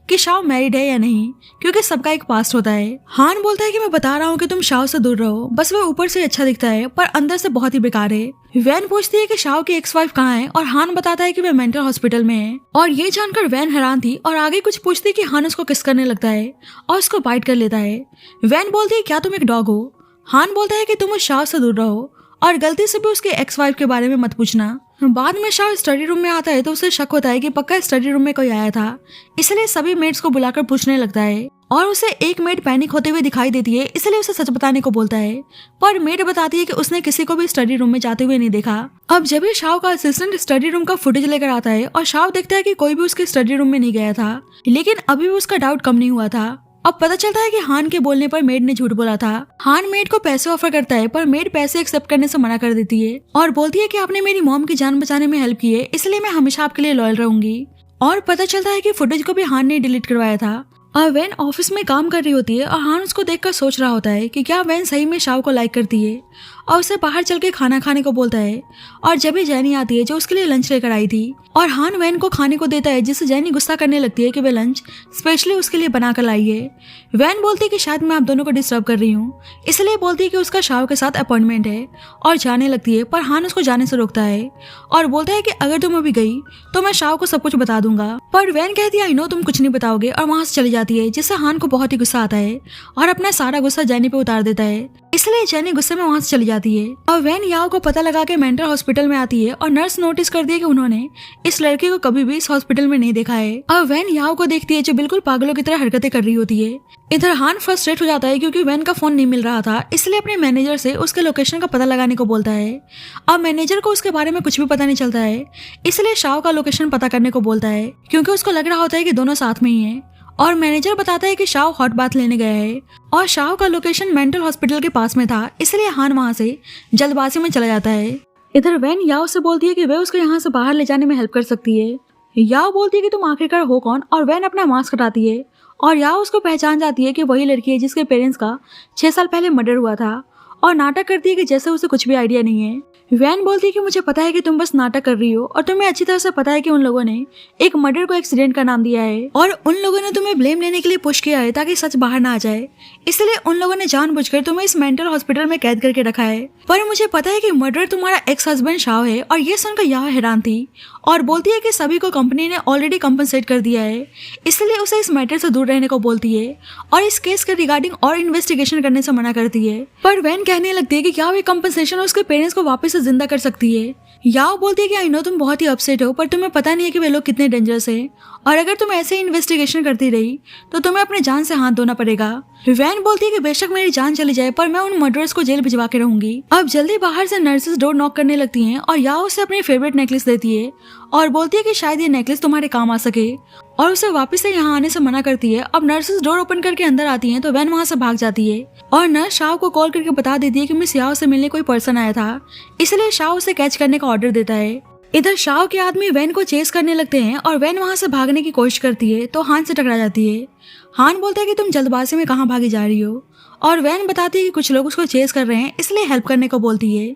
कि शाओ मैरिड है या नहीं क्योंकि सबका एक पास्ट होता है। हान बोलता है कि मैं बता रहा हूँ कि तुम शाओ से दूर रहो, बस वह ऊपर से अच्छा दिखता है पर अंदर से बहुत ही बेकार है। वैन पूछती है कि शाओ की एक्स वाइफ कहाँ है और हान बताता है कि वह मेंटल हॉस्पिटल में है और ये जानकर वैन हैरान थी और आगे कुछ पूछती कि हान उसको किस करने लगता है और उसको बाइट कर लेता है। वैन बोलती है क्या तुम एक डॉग हो। हान बोलता है कि तुम उस शाओ से दूर रहो और गलती से भी उसके एक्स वाइफ के बारे में मत पूछना। बाद में शाओ स्टडी रूम में आता है तो उसे शक होता है कि पक्का स्टडी रूम में कोई आया था, इसलिए सभी मेड्स को बुलाकर पूछने लगता है और उसे एक मेड पैनिक होते हुए दिखाई देती है, इसलिए उसे सच बताने को बोलता है। पर मेड बताती है कि उसने किसी को भी स्टडी रूम में जाते हुए नहीं देखा। अब जब भी शाओ का असिस्टेंट स्टडी रूम का फुटेज लेकर आता है और शाओ देखता है कि कोई भी उसके स्टडी रूम में नहीं गया था, लेकिन अभी भी उसका डाउट कम नहीं हुआ था। अब पता चलता है कि हान के बोलने पर मेड ने झूठ बोला था। हान मेड को पैसे ऑफर करता है पर मेड पैसे एक्सेप्ट करने से मना कर देती है और बोलती है कि आपने मेरी मॉम की जान बचाने में हेल्प की है, इसलिए मैं हमेशा आपके लिए लॉयल रहूंगी। और पता चलता है कि फुटेज को भी हान ने डिलीट करवाया था और वैन ऑफिस में काम कर रही होती है और हान उसको देखकर सोच रहा होता है कि क्या वैन सही में शाव को लाइक करती है और उसे बाहर चल के खाना खाने को बोलता है। और जब भी जैनी आती है जो उसके लिए लंच लेकर आई थी और हान वैन को खाने को देता है, जिससे जैनी गुस्सा करने लगती है कि वे लंच स्पेशली उसके लिए बनाकर लाई है। वैन बोलती है कि शायद मैं आप दोनों को डिस्टर्ब कर रही हूँ, इसलिए बोलती है कि उसका शाव के साथ अपॉइंटमेंट है और जाने लगती है। पर हान उसको जाने से रोकता है और बोलता है कि अगर तुम अभी गई तो मैं शाव को सब कुछ बता दूंगा। पर वैन कहती है आई नो तुम कुछ नहीं बताओगे और वहां से चली जाती है, जिससे हान को बहुत ही गुस्सा आता है और अपना सारा गुस्सा जैनी पे उतार देता है। इसलिए जैनी गुस्से में वहां से चली जाती है और वैन याओ को पता लगा के मेंटल हॉस्पिटल में आती है और नर्स नोटिस कर दी है कि उन्होंने इस लड़के को कभी भी इस हॉस्पिटल में नहीं देखा है। और वैन याओ को देखती है जो बिल्कुल पागलों की तरह हरकतें कर रही होती है। इधर हान फ्रस्ट्रेट हो जाता है क्योंकि वैन का फोन नहीं मिल रहा था, इसलिए अपने मैनेजर से उसके लोकेशन का पता लगाने को बोलता है। अब मैनेजर को उसके बारे में कुछ भी पता नहीं चलता है, इसलिए शाव का लोकेशन पता करने को बोलता है क्योंकि उसको लग रहा होता है कि दोनों साथ में ही है। और मैनेजर बताता है कि शाव हॉट बाथ लेने गया है और शाव का लोकेशन मेंटल हॉस्पिटल के पास में था, इसलिए हान वहां से जल्दबाजी में चला जाता है। इधर वैन याओ से बोलती है कि वह उसको यहाँ से बाहर ले जाने में हेल्प कर सकती है। याओ बोलती है कि तुम आखिरकार हो कौन, और वैन अपना मास्क हटाती है और याओ उसको पहचान जाती है कि वही लड़की है जिसके पेरेंट्स का 6 साल पहले मर्डर हुआ था और नाटक करती है कि जैसे उसे कुछ भी आइडिया नहीं है। वैन बोलती है कि मुझे पता है कि तुम बस नाटक कर रही हो और तुम्हें अच्छी तरह से पता है कि उन लोगों ने एक मर्डर को एक्सीडेंट का नाम दिया है और उन लोगों ने तुम्हें ब्लेम लेने के लिए पुश किया है ताकि सच बाहर ना आ जाए, इसलिए उन लोगों ने जानबूझकर तुम्हें इस मेंटल हॉस्पिटल में कैद करके रखा है। पर मुझे पता है कि मर्डर तुम्हारा एक्स हस्बैंड शाव है। और ये सुनकर याओ हैरान थी और बोलती है कि सभी को कंपनी ने ऑलरेडी कंपनसेट कर दिया है, इसलिए उसे इस मैटर से दूर रहने को बोलती है और इस केस के रिगार्डिंग और इन्वेस्टिगेशन करने से मना करती है। पर वैन कहने लगती है कि क्या वे कंपनसेशन उसके पेरेंट्स को वापस से जिंदा कर सकती है। याओ बोलती है कि आई नो तुम बहुत ही अपसेट हो, पर तुम्हें पता नहीं है कि वे लोग कितने डेंजरस है और अगर तुम ऐसे ही इन्वेस्टिगेशन करती रही तो तुम्हें अपने जान से हाथ धोना पड़ेगा। वैन बोलती है कि बेशक मेरी जान चली जाए पर मैं उन मर्डरर्स को जेल भिजवा के रहूंगी। अब जल्दी बाहर से नर्सेस डोर नॉक करने लगती हैं और याओ उसे अपनी फेवरेट नेकलेस देती है और बोलती है कि शायद ये नेकलेस तुम्हारे काम आ सके और उसे वापस से यहाँ आने से मना करती है। अब नर्सेस डोर ओपन करके अंदर आती हैं तो वैन वहां से भाग जाती है और नर्स शाव को कॉल करके बता देती है कि मिस याओ से मिलने कोई पर्सन आया था, इसलिए शाव उसे कैच करने का ऑर्डर देता है। इधर शाव के आदमी वैन को चेस करने लगते हैं और वैन वहां से भागने की कोशिश करती है तो हान से टकरा जाती है। हान बोलता है कि तुम जल्दबाजी में कहाँ भागी जा रही हो और वैन बताती है कि कुछ लोग उसको चेस कर रहे हैं, इसलिए हेल्प करने को बोलती है।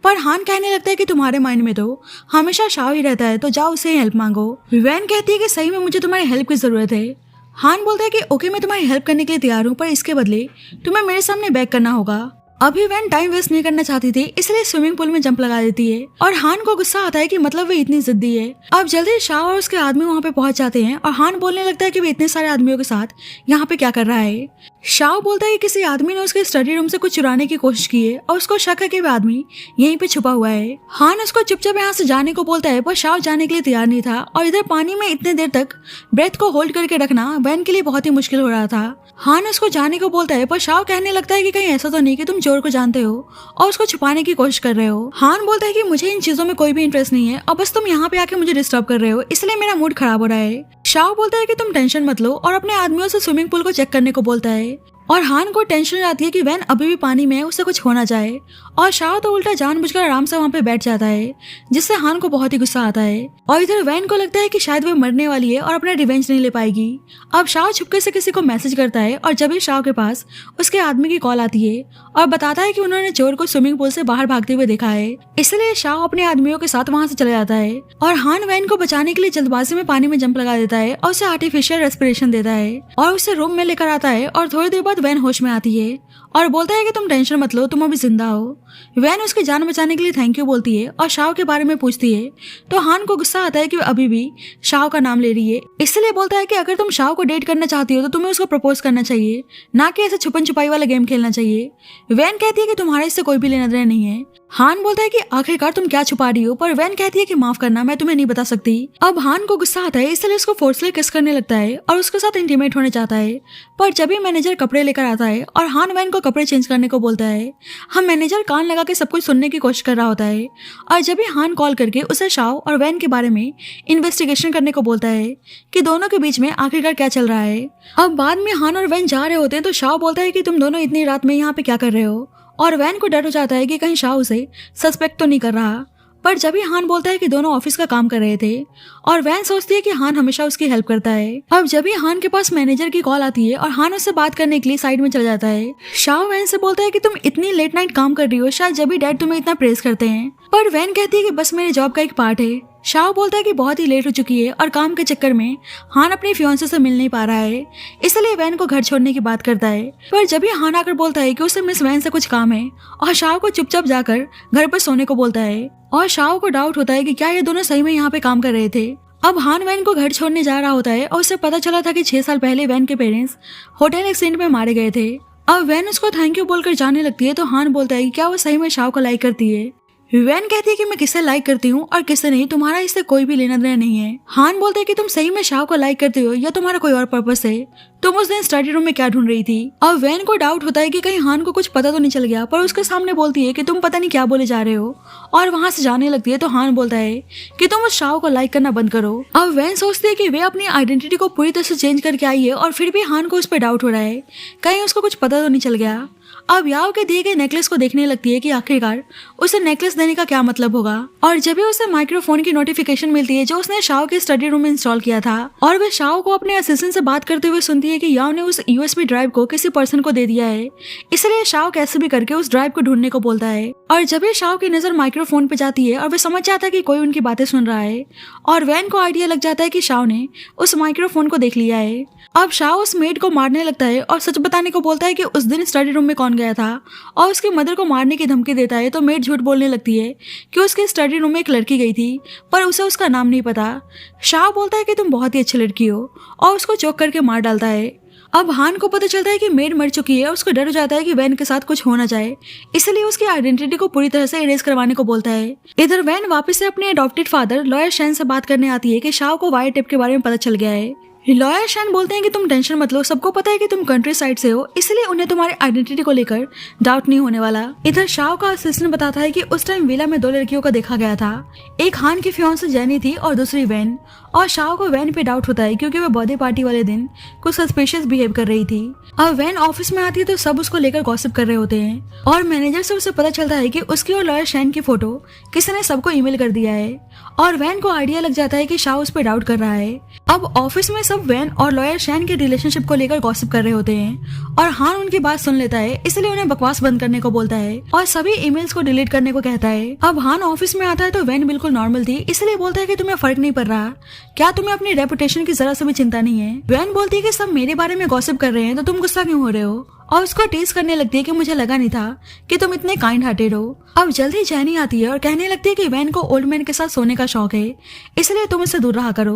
पर हान कहने लगता है कि तुम्हारे माइंड में तो हमेशा शाव ही रहता है, तो जाओ उससे हेल्प मांगो। वैन कहती है कि सही में मुझे तुम्हारी हेल्प की जरूरत है। हान बोलता है कि ओके मैं तुम्हारी हेल्प करने के लिए तैयार हूँ, पर इसके बदले तुम्हें मेरे सामने बैक करना होगा। अभी वैन टाइम वेस्ट नहीं करना चाहती थी, इसलिए स्विमिंग पूल में जंप लगा देती है और हान को गुस्सा आता है कि मतलब वे इतनी जिद्दी है। अब जल्दी शाह और उसके आदमी वहाँ पे पहुंच जाते हैं और हान बोलने लगता है कि वे इतने सारे आदमियों के साथ यहाँ पे क्या कर रहा है। शाह बोलता है कि किसी आदमी ने उसके स्टडी रूम से कुछ चुराने की कोशिश की है और उसको शक है कि वह आदमी यहीं पे छुपा हुआ है। हान उसको चुपचाप यहाँ से जाने को बोलता है, पर शाह जाने के लिए तैयार नहीं था और इधर पानी में इतने देर तक ब्रेथ को होल्ड करके रखना वैन के लिए बहुत ही मुश्किल हो रहा था। हान उसको जाने को बोलता है, पर शाह कहने लगता है कि कहीं ऐसा तो नहीं कि तुम चोर को जानते हो और उसको छुपाने की कोशिश कर रहे हो। हान बोलता है कि मुझे इन चीजों में कोई भी इंटरेस्ट नहीं है और बस तुम यहाँ पे आके मुझे डिस्टर्ब कर रहे हो, इसलिए मेरा मूड खराब हो रहा है। शाह बोलता है कि तुम टेंशन मत लो और अपने आदमियों से स्विमिंग पूल को चेक करने को बोलता है और हान को टेंशन हो जाती है कि वैन अभी भी पानी में है, उससे कुछ होना जाए और शाह तो उल्टा जानबूझकर आराम से वहाँ पे बैठ जाता है, जिससे हान को बहुत ही गुस्सा आता है। और इधर वैन को लगता है कि शायद वह मरने वाली है और अपना रिवेंज नहीं ले पाएगी। अब शाह छुपके से किसी को मैसेज करता है और जब भी शाह के पास उसके आदमी की कॉल आती है और बताता है कि उन्होंने चोर को स्विमिंग पूल से बाहर भागते हुए देखा है, इसलिए शाह अपने आदमियों के साथ वहाँ से चला जाता है और हान वैन को बचाने के लिए जल्दबाजी में पानी में जंप लगा देता है और उसे आर्टिफिशियल रेस्पिरेशन देता है और उसे रूम में लेकर आता है और थोड़ी देर बाद वैन होश में आती है और बोलता है कि तुम टेंशन मत लो, तुम अभी जिंदा हो। वैन उसकी जान बचाने के लिए थैंक यू बोलती है और शाह के बारे में पूछती है तो हान को गुस्सा आता है कि वह अभी भी शाह का नाम ले रही है, इसलिए बोलता है कि अगर तुम शाह को डेट करना चाहती हो तो तुम्हें उसको प्रपोज करना चाहिए, ना कि ऐसे छुपन छुपाई वाला गेम खेलना चाहिए। वैन कहती है कि तुम्हारा इससे कोई भी लेना देना नहीं है। हान बोलता है कि आखिरकार तुम क्या छुपा रही हो, पर वैन कहती है कि माफ करना, मैं तुम्हें नहीं बता सकती। अब हान को गुस्सा आता है, इसलिए उसको फोर्सली किस करने लगता है और उसके साथ इंटीमेट होने चाहता है। पर जब भी मैनेजर कपड़े लेकर आता है और हान वैन को कपड़े चेंज करने को बोलता है, हम मैनेजर कान लगा के सब कुछ सुनने की कोशिश कर रहा होता है और जब भी हान कॉल करके उसे शाह और वैन के बारे में इन्वेस्टिगेशन करने को बोलता है कि दोनों के बीच में आखिरकार क्या चल रहा है। अब बाद में हान और वैन जा रहे होते हैं तो शाह बोलता है कि तुम दोनों इतनी रात में यहाँ पे क्या कर रहे हो और वैन को डर हो जाता है कि कहीं शाह उसे सस्पेक्ट तो नहीं कर रहा। पर जब भी हान बोलता है कि दोनों ऑफिस का काम कर रहे थे और वैन सोचती है कि हान हमेशा उसकी हेल्प करता है। अब जब भी हान के पास मैनेजर की कॉल आती है और हान उससे बात करने के लिए साइड में चला जाता है, शाओ वैन से बोलता है कि तुम इतनी लेट नाइट काम कर रही हो, शायद जब भी डैड तुम्हें इतना प्रेज करते हैं। पर वैन कहती है कि बस मेरे जॉब का एक पार्ट है। शाओ बोलता है कि बहुत ही लेट हो चुकी है और काम के चक्कर में हान अपनी फियांसे से मिल नहीं पा रहा है, इसलिए वैन को घर छोड़ने की बात करता है। पर जब भी हान आकर बोलता है कि उसे मिस वैन से कुछ काम है और शाओ को चुपचाप जाकर घर पर सोने को बोलता है, और शाओ को डाउट होता है कि क्या ये दोनों सही में यहाँ पे काम कर रहे थे। अब हान वैन को घर छोड़ने जा रहा होता है और उसे पता चला था कि 6 साल पहले वैन के पेरेंट्स होटल एक्सीडेंट में मारे गए थे। अब वैन उसको थैंक यू बोलकर जाने लगती है तो हान बोलता है कि क्या वो सही में शाओ को लाइक करती है। वैन कहती है कि मैं किसे लाइक करती हूँ और किसे नहीं, तुम्हारा इससे कोई भी लेना देना नहीं है। हान बोलते है कि तुम सही में शाओ को लाइक करते हो या तुम्हारा कोई और पर्पस है, तुम उस दिन स्टडी रूम में क्या ढूंढ रही थी। अब वैन को डाउट होता है कि कहीं हान को कुछ पता तो नहीं चल गया, पर उसके सामने बोलती है कि तुम पता नहीं क्या बोले जा रहे हो और वहां से जाने लगती है। तो हान बोलता है कि तुम उस शाओ को लाइक करना बंद करो। अब वैन सोचती है कि वे अपनी आइडेंटिटी को पूरी तरह से चेंज करके आई है और फिर भी हान को उस पर डाउट हो रहा है, कहीं उसको कुछ पता तो नहीं चल गया। अब याओ के दिए गए नेकलेस को देखने लगती है कि आखिरकार उसे नेकलेस देने का क्या मतलब होगा। और जब भी उसे माइक्रोफोन की नोटिफिकेशन मिलती है जो उसने शाओ के स्टडी रूम में इंस्टॉल किया था, और वे शाओ को अपने असिस्टेंट से बात करते हुए सुनती है कि याओ ने उस यूएसबी ड्राइव को किसी पर्सन को दे दिया है, इसलिए शाओ कैसे भी करके उस ड्राइव को ढूंढने को बोलता है। और जब भी शाओ की नजर माइक्रोफोन पे जाती है और वे समझ जाता है कि कोई उनकी बातें सुन रहा है, और वैन को आइडिया लग जाता है कि शाओ ने उस माइक्रोफोन को देख लिया है। अब शाओ उस मेड को मारने लगता है और सच बताने को बोलता है कि उस दिन स्टडी रूम में कौन गया था, और उसकी मदर को मारने की धमकी देता है। तो मेड झूठ बोलने लगती है कि उसके स्टडी रूम में एक लड़की गई थी, पर उसे उसका नाम नहीं पता। शाओ बोलता है कि तुम बहुत ही अच्छी लड़की हो और उसको चौक करके मार डालता है। अब हान को पता चलता है कि मेड मर चुकी है और उसको डर हो जाता है कि वैन के साथ कुछ हो ना जाए, इसलिए उसकी आइडेंटिटी को पूरी तरह से इरेज करवाने को बोलता है। इधर वैन वापस से अपने अडॉप्टेड फादर लॉयर शैन से बात करने आती है कि शाओ को वायर टेप के बारे में पता चल गया है। लॉयर शैन बोलते हैं कि तुम टेंशन मत लो, सबको पता है कि तुम कंट्री साइड से हो, इसलिए उन्हें तुम्हारी आइडेंटिटी को लेकर डाउट नहीं होने वाला। इधर शाओ का असिस्टेंट बताता है कि उस टाइम विला में 2 लड़कियों को देखा गया था, एक हान की फियांसे जेनी थी और दूसरी वैन। और शाओ को वैन पे डाउट होता है क्योंकि वह बर्थडे पार्टी वाले दिन कुछ सस्पिशियस बिहेव कर रही थी। अब वैन ऑफिस में आती है तो सब उसको लेकर गॉसिप कर रहे होते हैं, और मैनेजर से उसे पता चलता है कि उसकी और लॉयर शैन की फोटो किसी ने सबको ईमेल कर दिया है, और वैन को आइडिया लग जाता है कि शाओ उस पर डाउट कर रहा है। अब ऑफिस में सब वैन और लॉयर शैन के रिलेशनशिप को लेकर गॉसिप कर रहे होते हैं, और हान उनकी बात सुन लेता है, इसलिए उन्हें बकवास बंद करने को बोलता है और सभी ईमेल्स को डिलीट करने को कहता है। अब हान ऑफिस में आता है तो वैन बिल्कुल नॉर्मल थी, इसलिए बोलता है कि तुम्हें फर्क नहीं पड़ रहा, क्या तुम्हें अपनी रेपुटेशन की जरा से भी चिंता नहीं है। वैन बोलती है कि सब मेरे बारे में गॉसिप कर रहे हैं तो तुम गुस्सा क्यों हो रहे हो, और उसको टीज करने लगती है कि मुझे लगा नहीं था कि तुम इतने काइंड हार्टेड हो। अब जल्दी जेनी आती है और कहने लगती है कि वैन को ओल्ड मैन के साथ सोने का शौक है, इसलिए तुम इससे दूर रहा करो।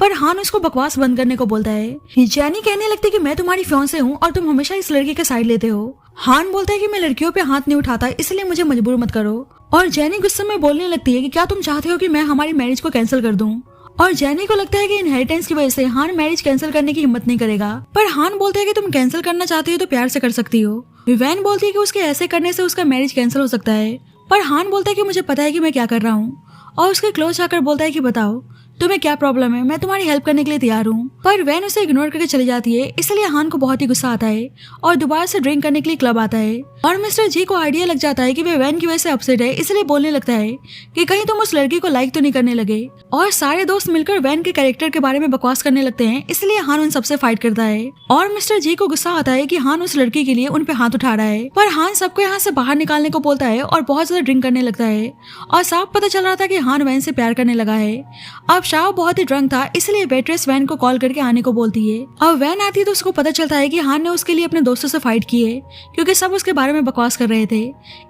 पर हान उसको बकवास बंद करने को बोलता है। जेनी कहने लगती है कि मैं तुम्हारी फियांसे हूँ और तुम हमेशा इस लड़की के साइड लेते हो। हान बोलता है कि मैं लड़कियों पे हाथ नहीं उठाता, इसलिए मुझे मजबूर मत करो। और जेनी गुस्से में बोलने लगती है कि क्या तुम चाहते हो कि मैं हमारी मैरिज को कैंसिल कर दूं। और जेनी को लगता है कि इनहेरिटेंस की वजह से हान मैरिज कैंसिल करने की हिम्मत नहीं करेगा, पर हान बोलते हैं कि तुम कैंसिल करना चाहती हो तो प्यार से कर सकती हो। वैन बोलती है कि उसके ऐसे करने से उसका मैरिज कैंसिल हो सकता है, पर हान बोलता है कि मुझे पता है कि मैं क्या कर रहा हूँ, और उसके क्लोज आकर बोलता है कि बताओ तुम्हें क्या प्रॉब्लम है, मैं तुम्हारी हेल्प करने के लिए तैयार हूँ। पर वैन उसे इग्नोर करके चली जाती है, इसलिए हान को बहुत ही गुस्सा आता है और दोबारा से ड्रिंक करने के लिए क्लब आता है। और मिस्टर जी को आइडिया लग जाता है कि वे वैन की वजह से अपसेट है, इसलिए बोलने लगता है कि कहीं तुम उस लड़की को लाइक तो नहीं करने लगे। और सारे दोस्त मिलकर वैन के कैरेक्टर के बारे में बकवास करने लगते हैं, इसलिए हान उन सबसे फाइट करता है। और मिस्टर जी को गुस्सा आता है कि हान उस लड़की के लिए उन पे हाथ उठा रहा है, पर हान सबको यहाँ से बाहर निकालने को बोलता है और बहुत ज्यादा ड्रिंक करने लगता है, और साफ पता चल रहा था कि हान वैन से प्यार करने लगा है। अब शाओ बहुत ही ड्रंक था, इसलिए वेट्रेस वैन को कॉल करके आने को बोलती है। अब वैन आती है तो उसको पता चलता है कि हान ने उसके लिए अपने दोस्तों से फाइट की है, क्योंकि सब उसके बारे में बकवास कर रहे थे।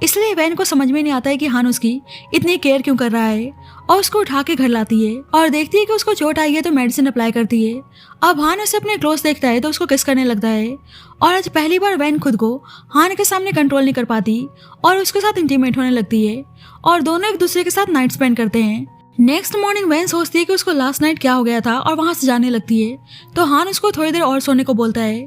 इसलिए वैन को समझ में नहीं आता है कि हान उसकी इतनी केयर क्यों कर रहा है, और उसको उठा के घर लाती है और देखती है कि उसको चोट आई है तो मेडिसिन अप्लाई करती है। अब हान उसे अपने क्लोज देखता है तो उसको किस करने लगता है, और आज पहली बार वैन खुद को हान के सामने कंट्रोल नहीं कर पाती और उसके साथ इंटीमेट होने लगती है, और दोनों एक दूसरे के साथ नाइट स्पेंड करते हैं। नेक्स्ट मॉर्निंग वैन सोचती है कि उसको लास्ट नाइट क्या हो गया था और वहां से जाने लगती है, तो हान उसको थोड़ी देर और सोने को बोलता है।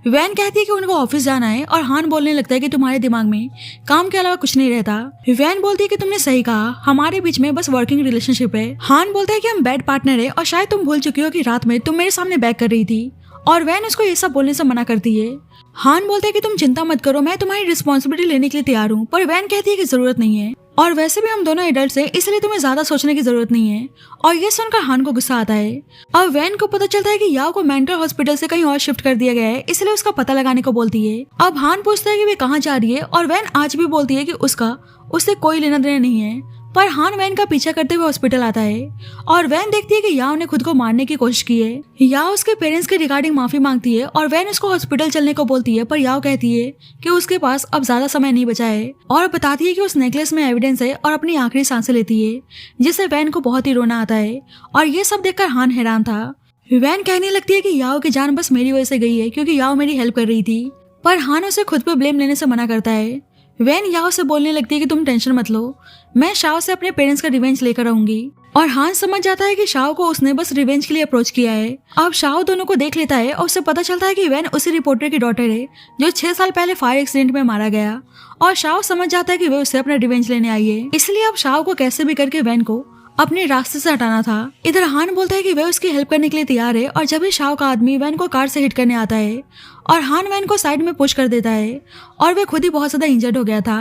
वैन कहती है कि उनको ऑफिस जाना है, और हान बोलने लगता है कि तुम्हारे दिमाग में काम के अलावा कुछ नहीं रहता। वैन बोलती है कि तुमने सही कहा, हमारे बीच में बस वर्किंग रिलेशनशिप है। हान बोलता है कि हम बेड पार्टनर है और शायद तुम भूल चुकी हो कि रात में तुम मेरे सामने बैक कर रही थी, और वैन उसको ये सब बोलने से मना करती है। हान बोलते है कि तुम चिंता मत करो, मैं तुम्हारी रिस्पॉन्सिबिलिटी लेने के लिए तैयार हूँ, पर वैन कहती है कि जरूरत नहीं है। और वैसे भी हम दोनों एडल्ट हैं, इसलिए तुम्हें ज्यादा सोचने की जरूरत नहीं है। और ये सुनकर हान को गुस्सा आता है। अब वैन को पता चलता है कि याओ को मेंटल हॉस्पिटल से कहीं और शिफ्ट कर दिया गया है, इसलिए उसका पता लगाने को बोलती है। अब हान पूछता है कि वे कहाँ जा रही है और वैन आज भी बोलती है कि उससे कोई लेना देना नहीं है। पर हान वैन का पीछा करते हुए हॉस्पिटल आता है और वैन देखती है कि याओ ने खुद को मारने की कोशिश की है। याओ उसके पेरेंट्स के रिगार्डिंग माफी मांगती है और वैन उसको हॉस्पिटल चलने को बोलती है, पर याओ कहती है कि उसके पास अब ज्यादा समय नहीं बचा है और बताती है कि उस नेकलेस में एविडेंस है और अपनी आखिरी सांसें लेती है, जिससे वैन को बहुत ही रोना आता है। और ये सब देखकर हान हैरान था। वैन कहने लगती है कि याओ की जान बस मेरी वजह से गई है क्योंकि याओ मेरी हेल्प कर रही थी, पर हान उसे खुद पे ब्लेम लेने से मना करता है। वैन याओ से बोलने लगती है कि तुम टेंशन मत लो, मैं शाओ से अपने पेरेंट्स का रिवेंज लेकर आऊंगी। और हान समझ जाता है कि शाओ को उसने बस रिवेंज के लिए अप्रोच किया है। अब शाओ दोनों को देख लेता है और उसे पता चलता है कि वैन उसी रिपोर्टर की डॉटर है जो 6 साल पहले फायर एक्सीडेंट में मारा गया। और शाओ समझ जाता है कि वे उससे अपना रिवेंज लेने आई है, इसलिए अब शाओ को कैसे भी करके वैन को अपने रास्ते से हटाना था। इधर हान बोलता है कि वह उसकी हेल्प करने के लिए तैयार है और जब भी शाओ का आदमी वैन को कार से हिट करने आता है और हान वैन को साइड में पुश कर देता है और वह खुद ही बहुत ज्यादा इंजर्ड हो गया था।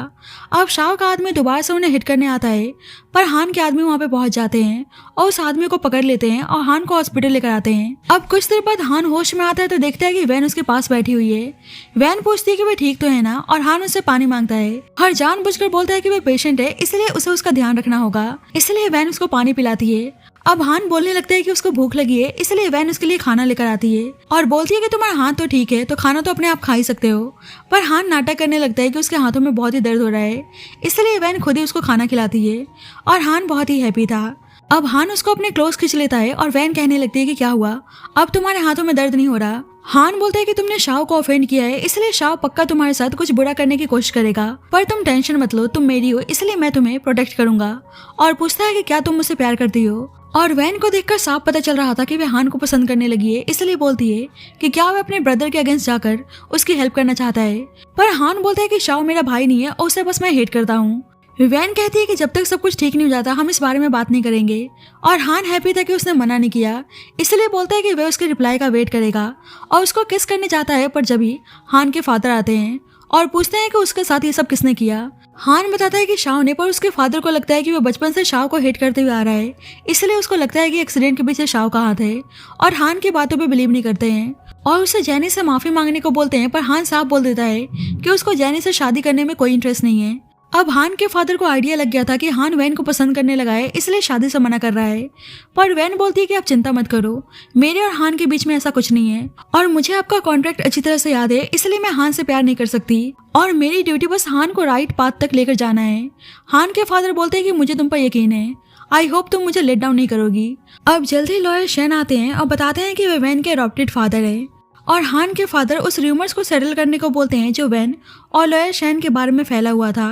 अब शाओ का आदमी दोबारा से उन्हें हिट करने आता है, पर हान के आदमी वहां पे पहुंच जाते हैं और उस आदमी को पकड़ लेते हैं और हान को हॉस्पिटल लेकर आते हैं। अब कुछ देर बाद हान होश में आता है तो देखता है कि वैन उसके पास बैठी हुई है। वैन पूछती है कि वे ठीक तो है ना, और हान उससे पानी मांगता है। हर जानबूझकर बोलता है कि वे पेशेंट है, इसलिए उसे उसका ध्यान रखना होगा, इसलिए वैन उसको पानी पिलाती है। अब हान बोलने लगता है कि उसको भूख लगी है, इसलिए वैन उसके लिए खाना लेकर आती है और बोलती है कि तुम्हारा हाथ तो ठीक है तो खाना तो अपने आप खा ही सकते हो। पर हान नाटक करने लगता है कि उसके हाथों में बहुत ही दर्द हो रहा है, इसलिए वैन खुद ही उसको खाना खिलाती है और हान बहुत ही हैप्पी था। अब हान उसको अपने क्लोज खींच लेता है और वैन कहने लगती है कि क्या हुआ, अब तुम्हारे हाथों में दर्द नहीं हो रहा। हान बोलता है कि तुमने शाओ को ऑफेंड किया है, इसलिए शाओ पक्का तुम्हारे साथ कुछ बुरा करने की कोशिश करेगा, पर तुम टेंशन मत लो, तुम मेरी हो इसलिए मैं तुम्हें प्रोटेक्ट करूंगा। और पूछता है कि क्या तुम मुझसे प्यार करती हो। और वैन को देखकर साफ पता चल रहा था कि वे हान को पसंद करने लगी है, इसलिए बोलती है कि क्या वह अपने ब्रदर के अगेंस्ट जाकर उसकी हेल्प करना चाहता है। पर हान बोलता है कि शाओ मेरा भाई नहीं है और उसे बस मैं हेट करता हूँ। वैन कहती है कि जब तक सब कुछ ठीक नहीं हो जाता हम इस बारे में बात नहीं करेंगे। और हान हैप्पी था कि उसने मना नहीं किया, इसलिए बोलता है कि वह उसके रिप्लाई का वेट करेगा और उसको किस करने चाहता है। पर जब ही हान के फादर आते हैं और पूछते हैं कि उसके साथ ये सब किसने किया। हान बताता है कि शाओ ने, पर उसके फादर को लगता है कि वह बचपन से शाओ को हेट करते हुए आ रहा है, इसलिए उसको लगता है कि एक्सीडेंट के पीछे शाओ का हाथ है। और हान की बातों पे बिलीव नहीं करते हैं और उसे जैनी से माफी मांगने को बोलते हैं, पर हान साफ बोल देता है कि उसको जैनी से शादी करने में कोई इंटरेस्ट नहीं है। अब हान के फादर को आइडिया लग गया था कि हान वैन को पसंद करने लगा है, इसलिए शादी से मना कर रहा है। पर वैन बोलती है कि आप चिंता मत करो, मेरे और हान के बीच में ऐसा कुछ नहीं है और मुझे आपका कॉन्ट्रैक्ट अच्छी तरह से याद है, इसलिए मैं हान से प्यार नहीं कर सकती और मेरी ड्यूटी बस हान को राइट पाथ तक लेकर जाना है। हान के फादर बोलते हैं कि मुझे तुम पर यकीन है, आई होप तुम मुझे लेट डाउन नहीं करोगी। अब जल्दी लॉयर शेन आते हैं और बताते हैं कि वे वैन के अडॉप्टेड फादर है और हान के फादर उस रूमर्स को सेटल करने को बोलते हैं जो वैन और लॉयर शैन के बारे में फैला हुआ था,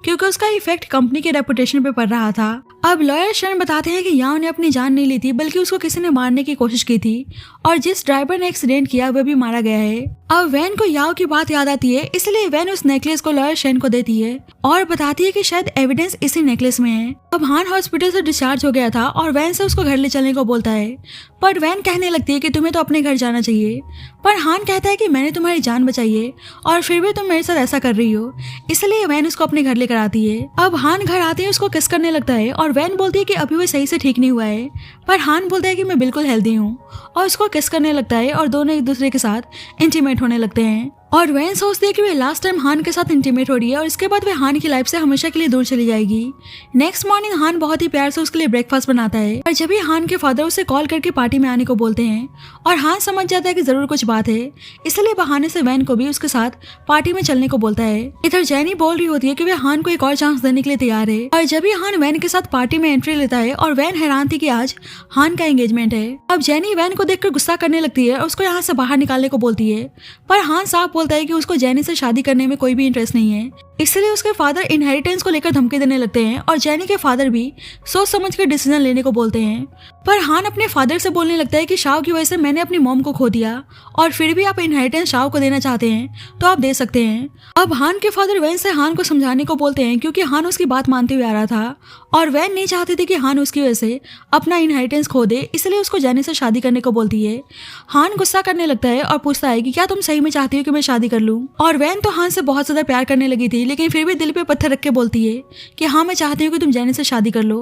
क्योंकि उसका इफेक्ट कंपनी के रेपुटेशन पे पड़ रहा था। अब लॉयर शैन बताते हैं कि याओ ने अपनी जान नहीं ली थी, बल्कि उसको किसी ने मारने की कोशिश की थी और जिस ड्राइवर ने एक्सीडेंट किया वह भी मारा गया है। अब वैन को याओ की बात याद आती है, इसलिए वैन उस नेकलेस को लॉयर शैन को देती है और बताती है कि शायद एविडेंस इसी नेकलेस में है। अब हान हॉस्पिटल से डिस्चार्ज हो गया था और वैन से उसको घर ले चलने को बोलता है, पर वैन कहने लगती है कि तुम्हें तो अपने घर जाना चाहिए। पर हान कहता है कि मैंने तुम्हारी जान बचाई है और फिर भी तुम मेरे साथ ऐसा कर रही हो, इसलिए वैन उसको अपने घर लेकर आती है। अब हान घर आते ही उसको किस करने लगता है और वैन बोलती है कि अभी वो सही से ठीक नहीं हुआ है, पर हान बोलता है कि मैं बिल्कुल हेल्दी हूँ और उसको किस करने लगता है और दोनों एक दूसरे के साथ इंटीमेट होने लगते हैं। और वैन सोचती है कि वे लास्ट टाइम हान के साथ इंटीमेट हो रही है और इसके बाद वे हान की लाइफ से हमेशा के लिए दूर चली जाएगी। नेक्स्ट मॉर्निंग हान बहुत ही प्यार से उसके लिए ब्रेकफास्ट बनाता है और जब भी हान के फादर उसे कॉल करके पार्टी में आने को बोलते हैं और हान समझ जाता है कि जरूर कुछ बात है, इसलिए बहाने से वैन को भी उसके साथ पार्टी में चलने को बोलता है। इधर जैनी बोल रही होती है कि वे हान को एक और चांस देने के लिए तैयार है और जब भी हान वैन के साथ पार्टी में एंट्री लेता है और वैन हैरान थी कि आज हान का एंगेजमेंट है। अब जैनी वैन को देखकर गुस्सा करने लगती है और उसको यहाँ से बाहर निकालने को बोलती है, पर हान साफ बोलता है कि उसको जैनी से शादी करने में कोई भी इंटरेस्ट नहीं है, इसलिए उसके फादर इनहेरिटेंस को लेकर धमकी देने लगते हैं और जैनी के फादर भी सोच समझ कर डिसीजन लेने को बोलते हैं। पर हान अपने फादर से बोलने लगता है कि शाओ की वजह से मैंने अपनी मॉम को खो दिया और फिर भी आप इनहेरिटेंस शाओ को देना चाहते हैं तो आप दे सकते हैं। अब हान के फादर वैन से हान को समझाने को बोलते हैं, क्योंकि हान उसकी बात मानते हुए आ रहा था और वैन नहीं चाहती थी कि हान उसकी वजह से अपना इनहेरिटेंस खो दे, इसलिए उसको जैनी से शादी करने को बोलती है। हान गुस्सा करने लगता है और पूछता है कि क्या तुम सही में चाहती हो कि मैं शादी कर लूं। और वैन तो हान से बहुत ज्यादा प्यार करने लगी थी, लेकिन फिर भी दिल पे पत्थर रख के बोलती है कि हाँ मैं चाहती हूँ कि तुम जेनी से शादी कर लो।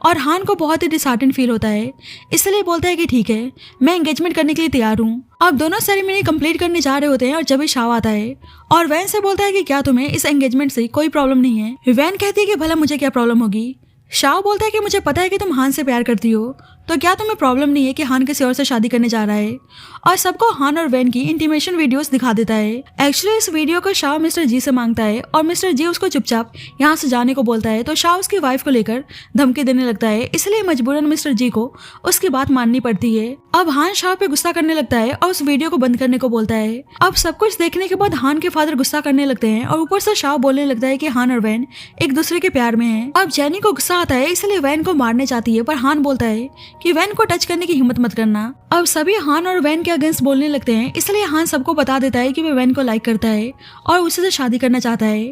और हान को बहुत ही डिसहार्टेंड फील होता है, इसलिए बोलता है कि ठीक है मैं एंगेजमेंट करने के लिए तैयार हूँ। अब दोनों सेरेमनी कंप्लीट करने जा रहे होते हैं और जब शाव आता है और वैन से बोलता है कि क्या तुम्हें इस एंगेजमेंट से कोई प्रॉब्लम नहीं है। वैन कहती है कि भला मुझे क्या प्रॉब्लम होगी। शाव बोलता है कि मुझे पता है कि तुम हान से प्यार करती हो, तो क्या तुम्हें प्रॉब्लम नहीं है कि हान किसी और से शादी करने जा रहा है। और सबको हान और वैन की इंटीमेशन वीडियोस दिखा देता है। एक्चुअली इस वीडियो को शाव मिस्टर जी से मांगता है और मिस्टर जी उसको चुपचाप यहाँ से जाने को बोलता है, तो शाव उसकी वाइफ को लेकर धमकी देने लगता है, इसलिए मजबूरन मिस्टर जी को उसकी बात माननी पड़ती है। अब हान शाव पे गुस्सा करने लगता है और उस वीडियो को बंद करने को बोलता है। अब सब कुछ देखने के बाद हान के फादर गुस्सा करने लगते हैं और ऊपर से शाव बोलने लगता है कि हान और वैन एक दूसरे के प्यार में हैं। अब जेनी को गुस्सा आता है, इसलिए वैन को मारने चाहती है, पर हान बोलता है कि वैन को टच करने की हिम्मत मत करना। अब सभी हान और वैन के अगेंस्ट बोलने लगते हैं, इसलिए हान सबको बता देता है कि वह वैन को लाइक करता है और उसी से शादी करना चाहता है।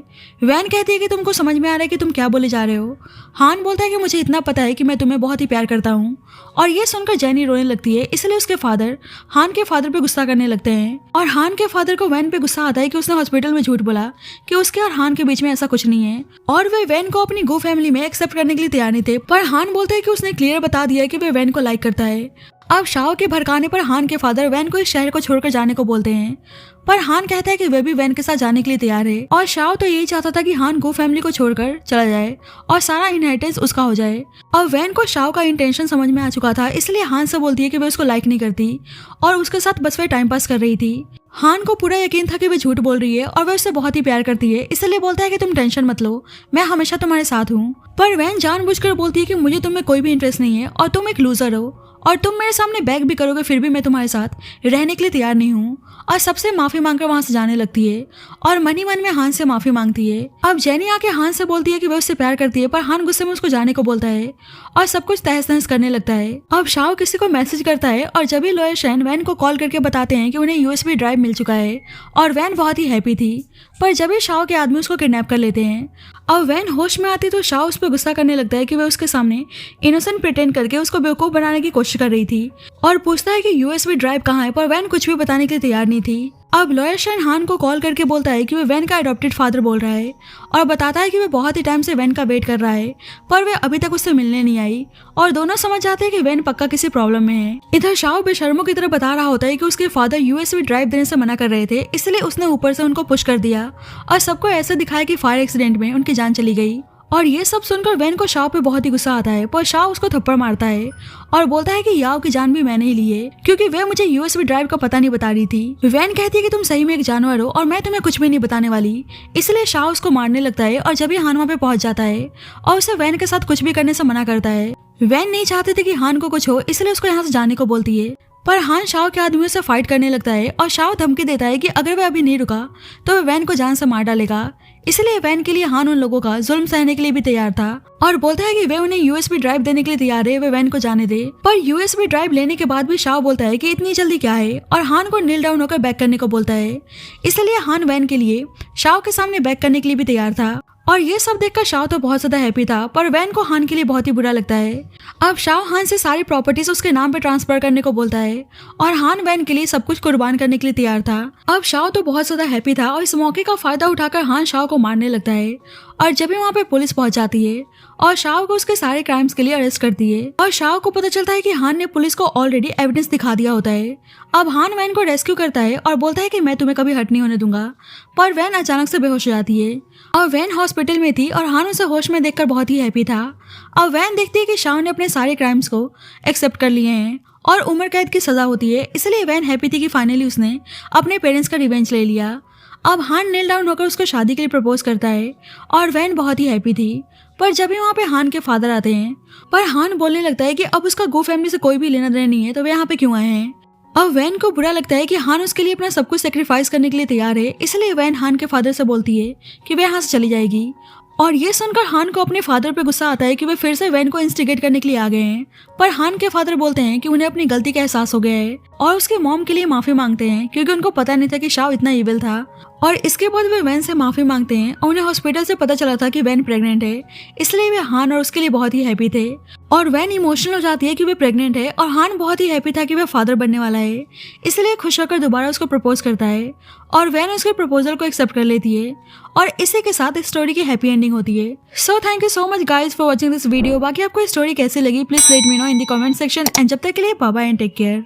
वैन कहती है कि तुमको समझ में आ रहा है कि तुम क्या बोले जा रहे हो। हान बोलता है कि मुझे इतना पता है कि मैं तुम्हें बहुत ही प्यार करता हूँ। और ये सुनकर जेनी रोने लगती है, इसलिए उसके फादर हान के फादर पे गुस्सा करने लगते हैं। और हान के फादर को वैन पे गुस्सा आता है कि उसने हॉस्पिटल में झूठ बोला कि उसके और हान के बीच में ऐसा कुछ नहीं है और वे वैन को अपनी गो फैमिली में एक्सेप्ट करने के लिए तैयार नहीं थे। पर हान बोलता है कि उसने क्लियर बता दिया है कि वे वैन को लाइक करता है। अब शाव के भड़काने पर हान के फादर वैन को इस शहर को छोड़कर जाने को बोलते हैं, पर हान कहता है कि वे भी वैन के साथ जाने के लिए तैयार है। और शाव तो यही चाहता था कि हान गो फैमिली को छोड़कर चला जाए और सारा इनहेरिटेंस उसका हो जाए। अब वैन को शाव का इंटेंशन समझ में आ चुका था, इसलिए हान से बोलती है कि वे उसको लाइक नहीं करती और उसके साथ बस वे टाइम पास कर रही थी। हान को पूरा यकीन था कि वे झूठ बोल रही है और वह उससे बहुत ही प्यार करती है, इसलिए बोलता है कि तुम टेंशन मत लो, मैं हमेशा तुम्हारे साथ हूँ। पर वैन जानबूझकर बोलती है कि मुझे तुम में कोई भी इंटरेस्ट नहीं है और तुम एक लूजर हो और तुम मेरे सामने बैग भी करोगे फिर भी मैं तुम्हारे साथ रहने के लिए तैयार नहीं हूँ। और सबसे माफी मांगकर वहां से जाने लगती है और मन ही मन में हान से माफी मांगती है। अब जेनी आके हान से बोलती है कि वह उससे प्यार करती है, पर हान गुस्से में उसको जाने को बोलता है और सब कुछ तहस नहस करने लगता है। अब शाव किसी को मैसेज करता है और जब भी लॉयर शैन वैन को कॉल करके बताते हैं कि उन्हें यूएसबी ड्राइव मिल चुका है और वैन बहुत ही हैप्पी थी। पर जब भी शाव के आदमी उसको किडनैप कर लेते हैं। अब वैन होश में आती तो शाव उस पर गुस्सा करने लगता है कि वह उसके सामने इनोसेंट प्रिटेंड करके उसको बेवकूफ बनाने की कोशिश कर रही थी और पूछता है कि यूएसबी ड्राइव कहाँ है, पर वैन कुछ भी बताने के लिए तैयार नहीं थी। अब लॉयर शैन हान को कॉल करके बोलता है कि वह वैन का अडॉप्टेड फादर बोल रहा है और बताता है कि वह बहुत ही टाइम से वैन का वेट कर रहा है, पर वह अभी तक उससे मिलने नहीं आई और दोनों समझ जाते हैं कि वैन पक्का किसी प्रॉब्लम में है। इधर शाव बेशर्मों की तरह बता रहा होता है कि उसके फादर यूएसबी ड्राइव देने से मना कर रहे थे, इसलिए उसने ऊपर से उनको पुश कर दिया और सबको ऐसे दिखाया कि फायर एक्सीडेंट में उनकी जान चली गई। और ये सब सुनकर वैन को शाव पे बहुत ही गुस्सा आता है, पर शाव उसको थप्पड़ मारता है और बोलता है कि याव की जान भी मैंने ही ली है क्योंकि वह मुझे यूएसबी ड्राइव का पता नहीं बता रही थी। वैन कहती है कि तुम सही में एक जानवर हो और मैं तुम्हें कुछ भी नहीं बताने वाली, इसलिए शाव उसको मारने लगता है। और जब ही हान वहाँ पे पहुंच जाता है और उसे वैन के साथ कुछ भी करने से मना करता है। वैन नहीं चाहती थी कि हान को कुछ हो, इसलिए उसको यहाँ से जाने को बोलती है, पर हान शाव के आदमियों से फाइट करने लगता है और शाव धमकी देता है कि अगर वह अभी नहीं रुका तो वह वैन को जान से मार डालेगा। इसलिए वैन के लिए हान उन लोगों का जुल्म सहने के लिए भी तैयार था और बोलता है कि वे उन्हें यूएसबी ड्राइव देने के लिए तैयार है, वे वैन को जाने दे। पर यूएसबी ड्राइव लेने के बाद भी शाव बोलता है कि इतनी जल्दी क्या है और हान को नील डाउन होकर बैक करने को बोलता है। इसलिए हान वैन के लिए शाव के सामने बैक करने के लिए भी तैयार था और ये सब देखकर शाव तो बहुत ज्यादा हैप्पी था, पर वैन को हान के लिए बहुत ही बुरा लगता है। अब शाव हान से सारी प्रॉपर्टीज उसके नाम पे ट्रांसफर करने को बोलता है और हान वैन के लिए सब कुछ कुर्बान करने के लिए तैयार था। अब शाव तो बहुत ज्यादा हैप्पी था और इस मौके का फायदा उठाकर हान शाव को मारने लगता है और जब भी वहाँ पे पुलिस पहुंच जाती है और शाव को उसके सारे क्राइम्स के लिए अरेस्ट करती है और शाव को पता चलता है कि हान ने पुलिस को ऑलरेडी एविडेंस दिखा दिया होता है। अब हान वैन को रेस्क्यू करता है और बोलता है कि मैं तुम्हें कभी हर्ट नहीं होने दूंगा, पर वैन अचानक से बेहोश हो जाती है और वैन हॉस्पिटल में थी और हान उसे होश में देखकर बहुत ही हैप्पी था। अब वैन देखती है कि शाव ने अपने सारे क्राइम्स को एक्सेप्ट कर लिए हैं और उम्र कैद की सजा होती है, इसलिए वैन हैप्पी थी कि फाइनली उसने अपने पेरेंट्स का रिवेंज ले लिया। अब हान नील डाउन होकर उसको शादी के लिए प्रपोज करता है और वैन बहुत ही हैप्पी थी। पर जब भी वहाँ पे हान के फादर आते हैं, पर हान बोलने लगता है कि अब उसका गो फैमिली से कोई भी लेना देना नहीं है, तो वे यहाँ पे क्यों आए हैं। अब वैन को बुरा लगता है कि हान उसके लिए अपना सब कुछ सेक्रीफाइस करने के लिए तैयार है, इसलिए वैन हान के फादर से बोलती है कि वे यहाँ से चली जाएगी। और ये सुनकर हान को अपने फादर पे गुस्सा आता है कि वे फिर से वैन को इंस्टिगेट करने के लिए आ गए हैं, पर हान के फादर बोलते हैं कि उन्हें अपनी गलती का एहसास हो गया है और उसके मॉम के लिए माफी मांगते हैं क्योंकि उनको पता नहीं था कि शाव इतना इविल था और इसके बाद वे वैन से माफी मांगते हैं और उन्हें हॉस्पिटल से पता चला था कि वैन प्रेग्नेंट है, इसलिए वे हान और उसके लिए बहुत ही हैप्पी थे। और वैन इमोशनल हो जाती है कि वे प्रेग्नेंट है और हान बहुत ही हैप्पी था कि वह फादर बनने वाला है, इसलिए खुश होकर दोबारा उसको प्रपोज करता है और वैन उसके प्रपोजल को एक्सेप्ट कर लेती है और इसी के साथ इस स्टोरी की हैप्पी एंडिंग होती है। So thank you so much guys for watching this video. बाकी आपको स्टोरी कैसी लगी please let me know in the comment section and जब तक के लिए bye bye and take care.